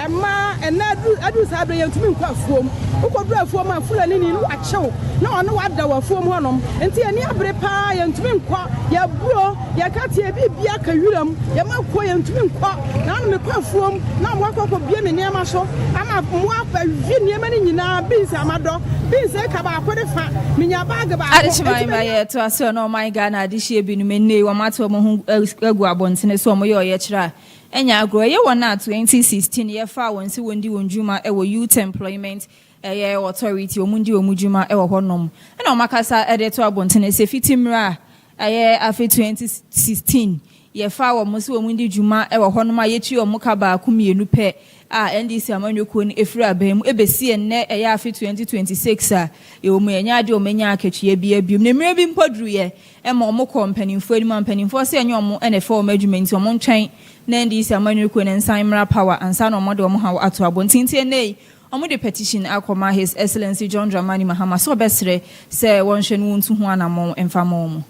emma ena adu sa be ye ntumi nkwafuom ukodura afuom afula ni nu achew na ono wada wafuom honom nti ani abre pa ye ntumi nkwa ye buro ye katie bibia ka wiram ye makwo ye ntumi nkwa na no me kwafuom na mo akoko bie me niam so ama mo apa vi niam ni nyina bi se amado bi se ka ba akode fa minya bag ba adishimai ma ye to ase no my Ghana adishie bi no menei wo mato mo hu agu abontene so mo ye oye kira enya agro ye wona 2016 ye fa won si wondi wonjuma e wo youth employment ye authority omundi omujuma e wo honom na o makasa e de to abontene se fitimra ye afi 2016 ye fa wo mo si omundi juma e wo honom a ye chi o muka ba ku mienu pe a NDC amanyoko ni efiri abam ebesi enne e ya afi 2026 a ye o mu enya ade o menya aketwe bi abium ne mire bi mpoduru ye e ma o mo kompanimfo ani ma mpanimfo se enye o mo ene fa o madwumenti o mo ntwen na NDC amanyoko ne nsanmra power ansa no mo de o mo ha ato abontinti enei omo de petition akoma His Excellency John Dramani Mahama so besre se won hwe no ntu ho anamon emfamo mo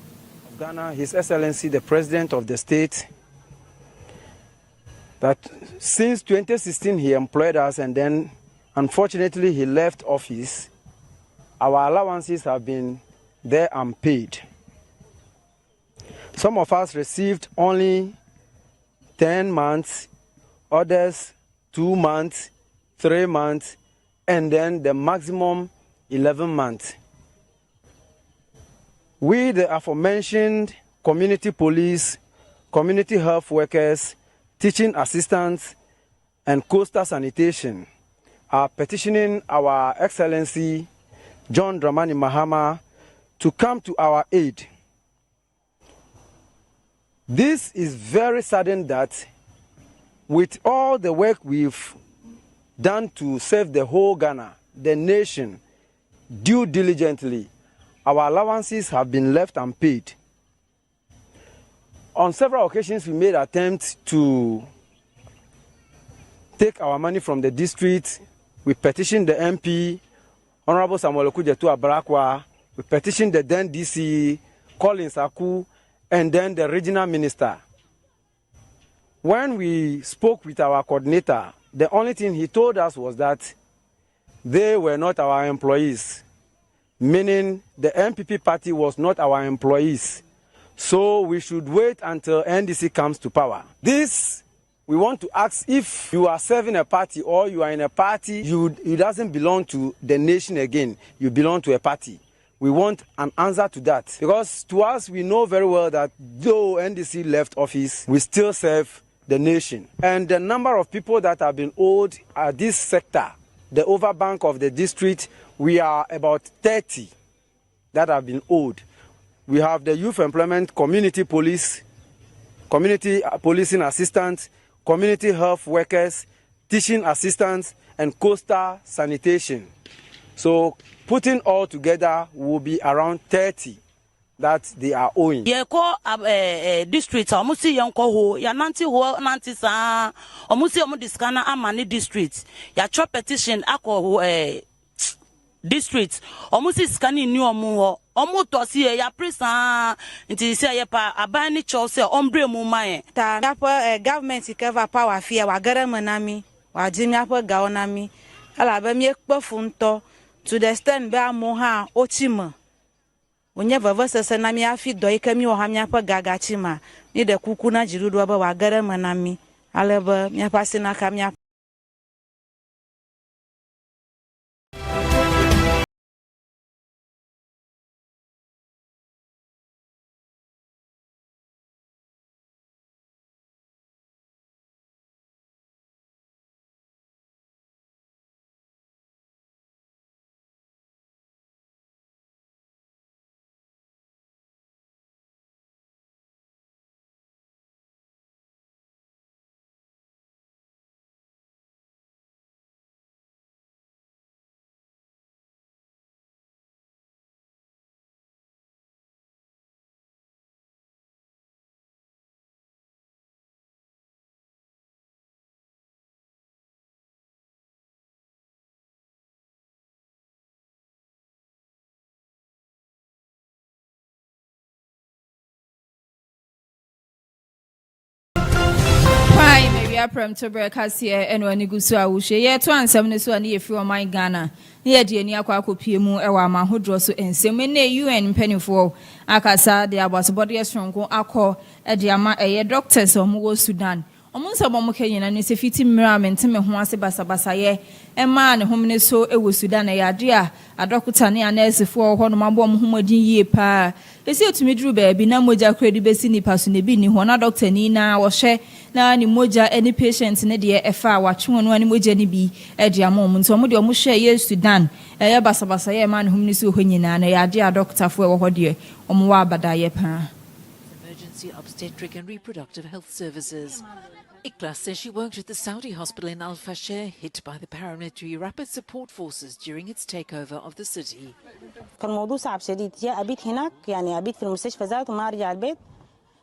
Ghana, His Excellency the President of the State, that since 2016 he employed us and then unfortunately he left office. Our allowances have been there unpaid. Some of us received only 10 months, others 2 months, 3 months, and then the maximum 11 months. We, the aforementioned community police, community health workers, teaching assistants, and coastal sanitation, are petitioning Our Excellency John Dramani Mahama to come to our aid. This is very sudden that with all the work we've done to serve the whole Ghana, the nation, due diligently, our allowances have been left unpaid. On several occasions, we made attempts to take our money from the district. We petitioned the MP, Honorable Samuel Okujetu Abarakwa. We petitioned the then DC, Collins Aku, and then the regional minister. When we spoke with our coordinator, the only thing he told us was that they were not our employees, meaning the MPP party was not our employees. So we should wait until NDC comes to power. This, we want to ask, if you are serving a party or you are in a party, it doesn't belong to the nation again, you belong to a party. We want an answer to that. Because to us, we know very well that though NDC left office, we still serve the nation. And the number of people that have been owed at this sector, the overbank of the district, we are about 30 that have been owed. We have the youth employment, community police, community policing assistants, community health workers, teaching assistants, and coastal sanitation. So putting all together will be around 30 that they are owing. Ye ko district omusi ye nko ho ya nanti ho nanti sa omusi omu diskana amani district ya chop petition akọ district omusi skani ni omu ho omu to si ya prisa nti se ye pa aban ni cho se ombre mu man ta ya government cover power fear wa gara manami wa jimi apo ga onami ala ba mi ekpofu nto to the stand ba mo ha ochima onye vava sese na mi afi do ikami o ha mi apo gaga chima ni de kuku na jirudu ba wa gara manami aleba mi apasi na ka mi Bibia Premotobre Kasiebo eno anigusu awuhwe ye to ansem ne so ani efri oman Ghana ne ye de ani akwa akopie mu e wa mahodro so ensem ne UN mpanifo akasa de abasobode esronko akọ e de ama eye doctors omo Sudan omunsa bomo kenyina ne se fiti mmira menteme ho ase basabasa ye ema ne homne so e wo Sudan ya de a adokota ne anesefo ho no mabo mo homodin yie pa esi otumi duru baabi na moja kredi besi ni paso ne bi ni ho na doctor ni na wo hwe na ni moja any patient ne de efa watwe no ani moja ni bi e de ama omo nto mo de omo hwe ye Sudan e ye basabasa ye ema ne homne so ho nyina na ya de a doctor fo e wo ho de omo wa abada ye pa. Emergency Obstetric and Reproductive Health Services. Ikhlas says she worked at the Saudi hospital in Al Fasher, hit by the paramilitary rapid support forces during its takeover of the city.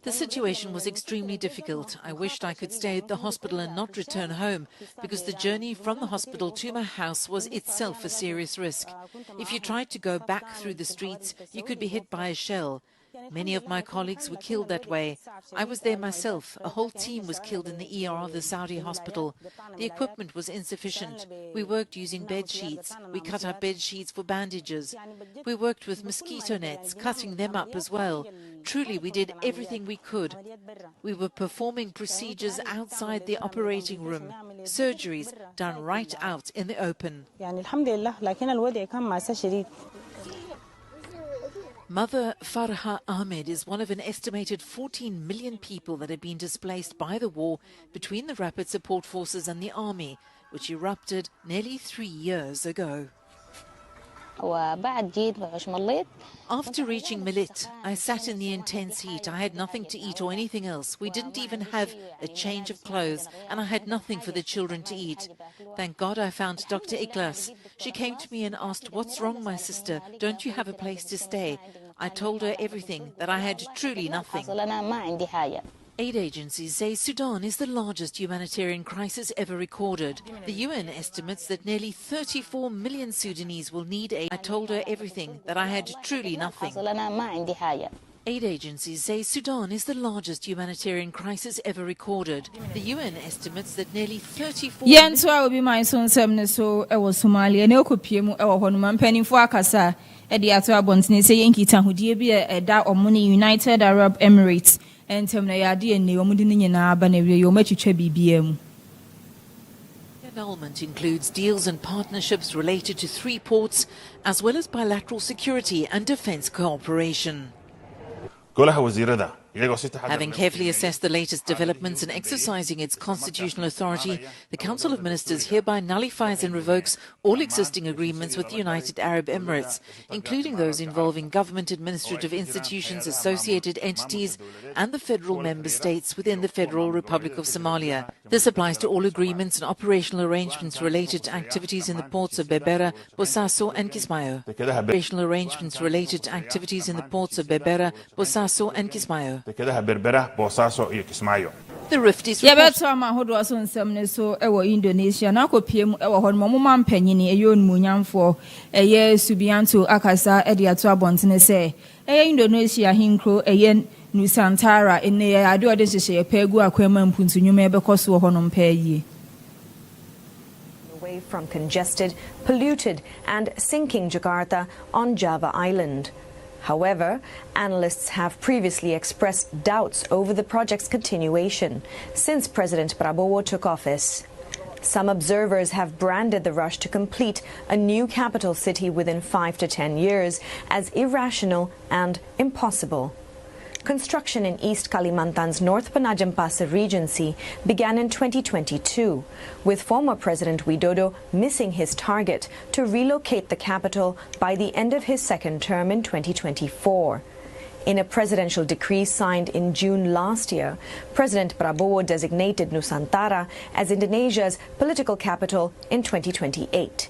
The situation was extremely difficult. I wished I could stay at the hospital and not return home because the journey from the hospital to my house was itself a serious risk. If you tried to go back through the streets, you could be hit by a shell. Many of my colleagues were killed that way. I was there myself. A whole team was killed in the ER of the Saudi hospital. The equipment was insufficient. We worked using bed sheets. We cut up bed sheets for bandages. We worked with mosquito nets, cutting them up as well. Truly, we did everything we could. We were performing procedures outside the operating room, surgeries done right out in the open. Mother Farha Ahmed is one of an estimated 14 million people that have been displaced by the war between the Rapid Support Forces and the army, which erupted nearly 3 years ago. After reaching Milit, I sat in the intense heat. I had nothing to eat or anything else. We didn't even have a change of clothes, and I had nothing for the children to eat. Thank God I found Dr. Ikhlas. She came to me and asked, "What's wrong, my sister? Don't you have a place to stay?" I told her everything, that I had truly nothing. Aid agencies say Sudan is the largest humanitarian crisis ever recorded. The UN estimates that nearly 34 million Sudanese will need aid. I told her everything, that I had truly nothing. Aid agencies say Sudan is the largest humanitarian crisis ever recorded. The UN estimates that nearly 34 million... will be my son, so I was Somalia, and Okopiem, or Honman Penny for Akasa, Ediato Abontine, saying Kita, who dear be a da or money United Arab Emirates. And Annulment includes deals and partnerships related to 3 ports, as well as bilateral security and defense cooperation. Having carefully assessed the latest developments and exercising its constitutional authority, the Council of Ministers hereby nullifies and revokes all existing agreements with the United Arab Emirates, including those involving government administrative institutions, associated entities, and the federal member states within the Federal Republic of Somalia. This applies to all agreements and operational arrangements related to activities in the ports of Berbera, Bosaso, and Kismayo. Operational arrangements related to activities in the ports of Berbera, Bosaso, and Kismayo. The rift is so Indonesia na kopiem e wo hono mama mpanyini e yon munyamfo e ye subianto akasa e de ato abontene se e Indonesia hinkro e ye Nusantara ene ade ode hye pegu akwema mpuntunyuma e bekoso hono mpayi. Away from congested, polluted and sinking Jakarta on Java Island. However, analysts have previously expressed doubts over the project's continuation since President Prabowo took office. Some observers have branded the rush to complete a new capital city within 5 to 10 years as irrational and impossible. Construction in East Kalimantan's North Penajampasa Regency began in 2022, with former President Widodo missing his target to relocate the capital by the end of his second term in 2024. In a presidential decree signed in June last year, President Prabowo designated Nusantara as Indonesia's political capital in 2028.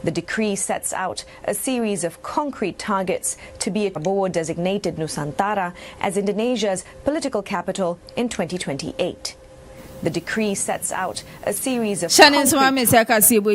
The decree sets out a series of concrete targets to be Prabowo designated Nusantara as Indonesia's political capital in 2028. The decree sets out a series of Kasiebo Kasiebo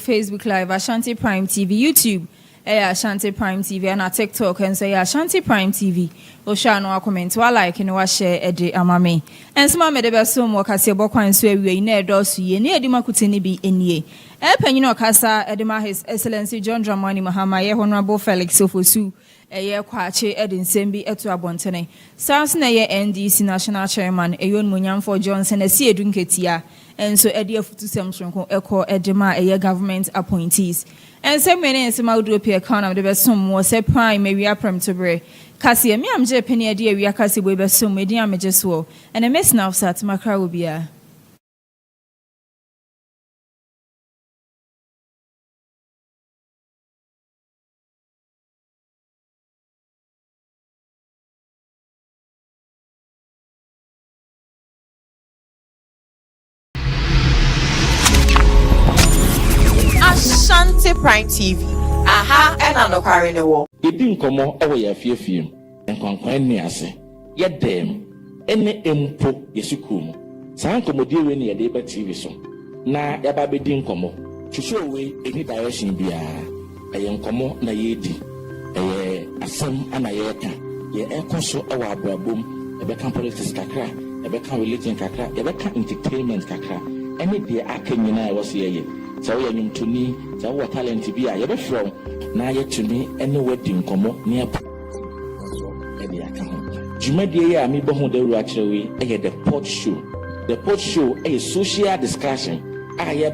Facebook Live, Ashanti Prime TV, YouTube, Ashanti Prime TV and TikTok and say Ashanti Prime TV. Osha no comment wa like no wa share ede amame. Ensema me de be so mo Kasiebo kwan so awie na edosu ye na edi makuti ni bi enie. Penyin okasa edema His Excellency John Dramani Mahama ye Honorable Felix Ofosu eye kwache edi nsem bi eto abontene. Sans na ye NDC National Chairman Eyon Munyamfo Johnson esi edu nketia. Enso edi afutu semtronko eko edema eye government appointees. Ense mene ensema udopia kana de be so mo se prime area Premotobre. Kasiebo mi amje peni edi area Kasiebo be so medi amje so. And a mess now sat makra obia. Ashanti Prime TV. Aha, and I'm not carrying the wall. You didn't come on over your fear film and conquering me. I say, yet them any empo yesukum. Sanko dear when you're able TV so. Na yababe didn't come on to show away any direction be a young come na yedi a sam and a yeka. Ye echo so our boom, a become politics kakra, a become religion kakra, a become entertainment kakra. Any day I came in, I was here. So we are to me, so what talent to be a from now yet to me any wedding come near any account. Jumedia, me bohun de actually the port show. The port show a social discussion. I hear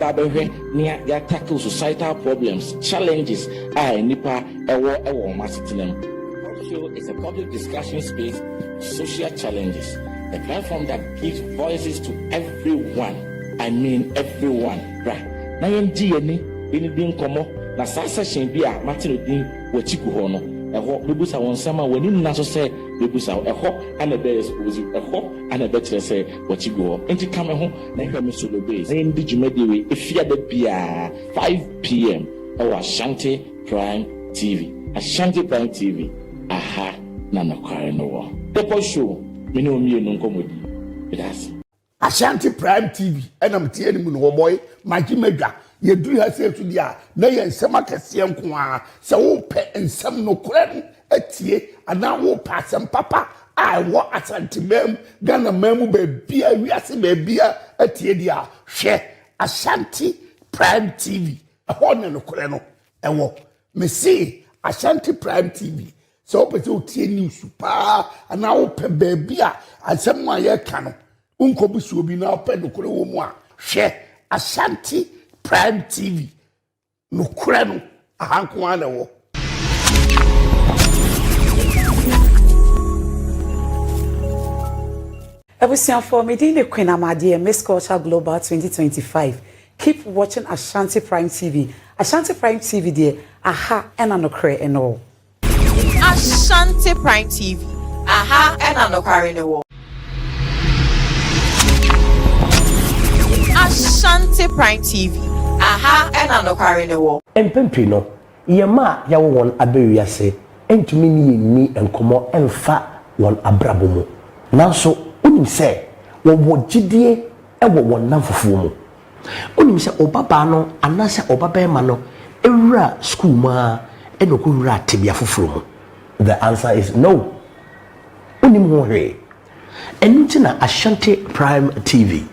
near that tackle societal problems, challenges. I nipa a war massive. Port show is a public discussion space, social challenges. A platform that gives voices to everyone. I mean everyone, right? Na yenji ani eni din komo na sasa shen bi a Martin din wachiku ho no eho bebusa won sama wani na so se bebusa eho ana be ozi eho ana be kire se wachiku ho enti kame ho na hwe me solo base na yendi jumadi we efia da bia 5 p.m. our Ashanti Prime TV. Ashanti Prime TV. Aha na nakware no wo the show me no mi enu nkomodi that's Ashanti Prime TV enam tie ni mu no boy magi medwa ye duru ha se to dia na ye nsem akese nko a se wo pe nsem no kora atie ana wo pa sem papa I wo Ashanti mem Ghana mem be bia wiase be bia atie dia hwe Ashanti Prime TV ho ne no kora no ewo me see Ashanti Prime TV so pe so tie news pa ana wo pe be bia asem a ye ka no unkobusu obi na ope nokure wo mu a hwe Ashanti Prime TV nokure no ahanko ana wo Ebusian for me the Queen Amadi Miss Culture Global 2025. Keep watching Ashanti Prime TV. Ashanti Prime TV there aha and anokre and all. Ashanti Prime TV. Aha and anokre and all. Ashanti Prime TV. Aha and anokare ne wo. Empempi no, yema ya won abewiase, entumi ni enkomo emfa won abrabo mu. Nanso unim se wo gidie e won namfofo mu. Unim se obaba no anase obaba ma no ewura school ma enoko wura tebia foforo mu. The answer is no. Unim ho hwe. Enu na Ashanti Prime TV.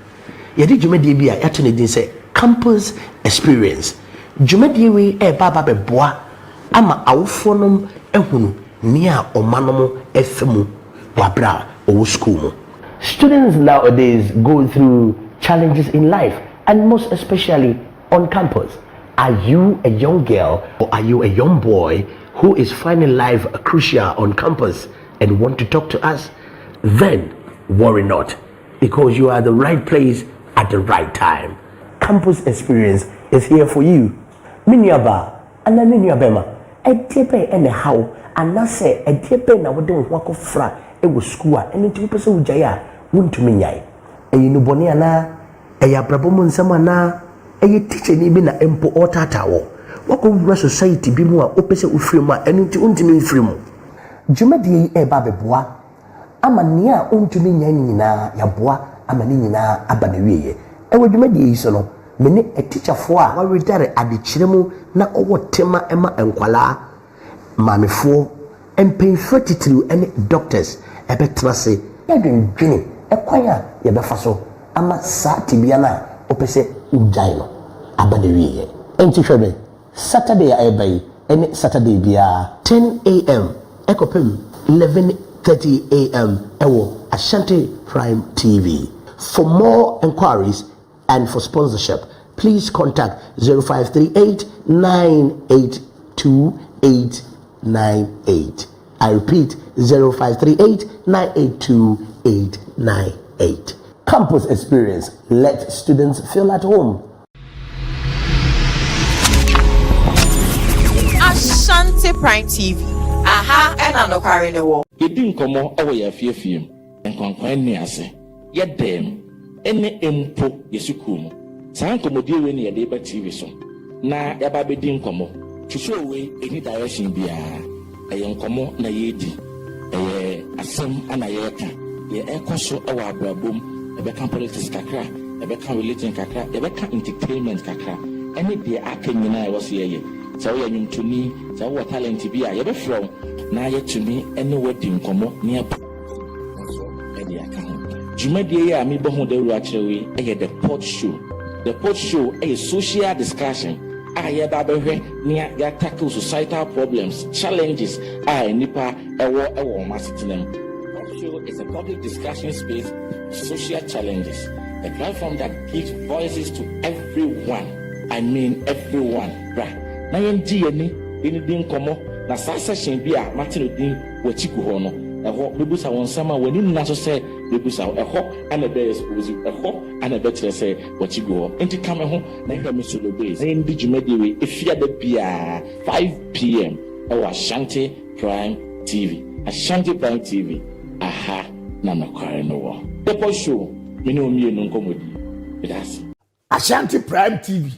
Yedi jumedi bi a yatone din se campus experience. Jumedi we baba beboa ama awofonom ehunu ni a omanom efemu wabra o school mu. Students nowadays go through challenges in life and most especially on campus. Are you a young girl or are you a young boy who is finding life crucial on campus and want to talk to us? Then worry not, because you are at the right place at the right time. Campus experience is here for you. Miniaba, and then Miniabema, a tepe and a how, and I say a tepe na wado wako fra, it was school, and into person jaya, wouldn't to me. A uniboniana, a yabrabomun samana, a teacher nibina empo or tatawo. Wako society be more opposite ufrima and into untimin frimo. Jumadi e babeboa, amania untumi nyanina yaboa. Amani na abanewie ewo dwumadi yi so no me ne a teacher fo a wa retire adekiremu na owo tema ema enkwala maamefo mpanyinfoɔ titiriw ne doctors ɛbɛtena se yɛdwendwene ɛkwan a yɛbɛfa so ama saa tibia no a wopɛ sɛ wogyae no aba ne wieɛ ɛnti hwɛ me Saturday a ɛba yi ɛne Saturday biara 10 a.m. ɛkɔpem 11:30 a.m. ɛwɔ Ashanti Prime TV. For more inquiries and for sponsorship, please contact 0538 982 898. I repeat, 0538 982 898. Campus experience. Let students feel at home. Ashanti Prime TV. Aha, and Anokwari the war. You didn't come over your fear film and conquer me as yet them any empo yesukum. San commodio when your labor TV so. Na yababe din como to show away any direction be a young como na yedi. A sim and a yaka. Ye echo so our boom, a become politics kakra, a become religion kakra, a become entertainment kakra. Any day I can I was here. So we are to me, so what talent to be a ever from now yet to me any wedding como near any account. Jumedia, me bohon de actually, the port show. The port show a social discussion. I near tackle societal problems, challenges. I nipa a war massive. Port show is a public discussion space, social challenges. A platform that gives voices to everyone. I mean everyone, right? Na yenji ni din komo na sa session bi a Martin din wachiku ho no eho bebusa won sama wani na so say bebusa eho ana be expose eho ana be kire say wachiku ho enti kam ho na hwe me solo base na ndi jumadi we efia da bia 5 p.m. ewa Ashanti Prime TV. Ashanti Prime TV. Aha na nakware no wo the show me no mi no nkomodi. That's Ashanti Prime TV.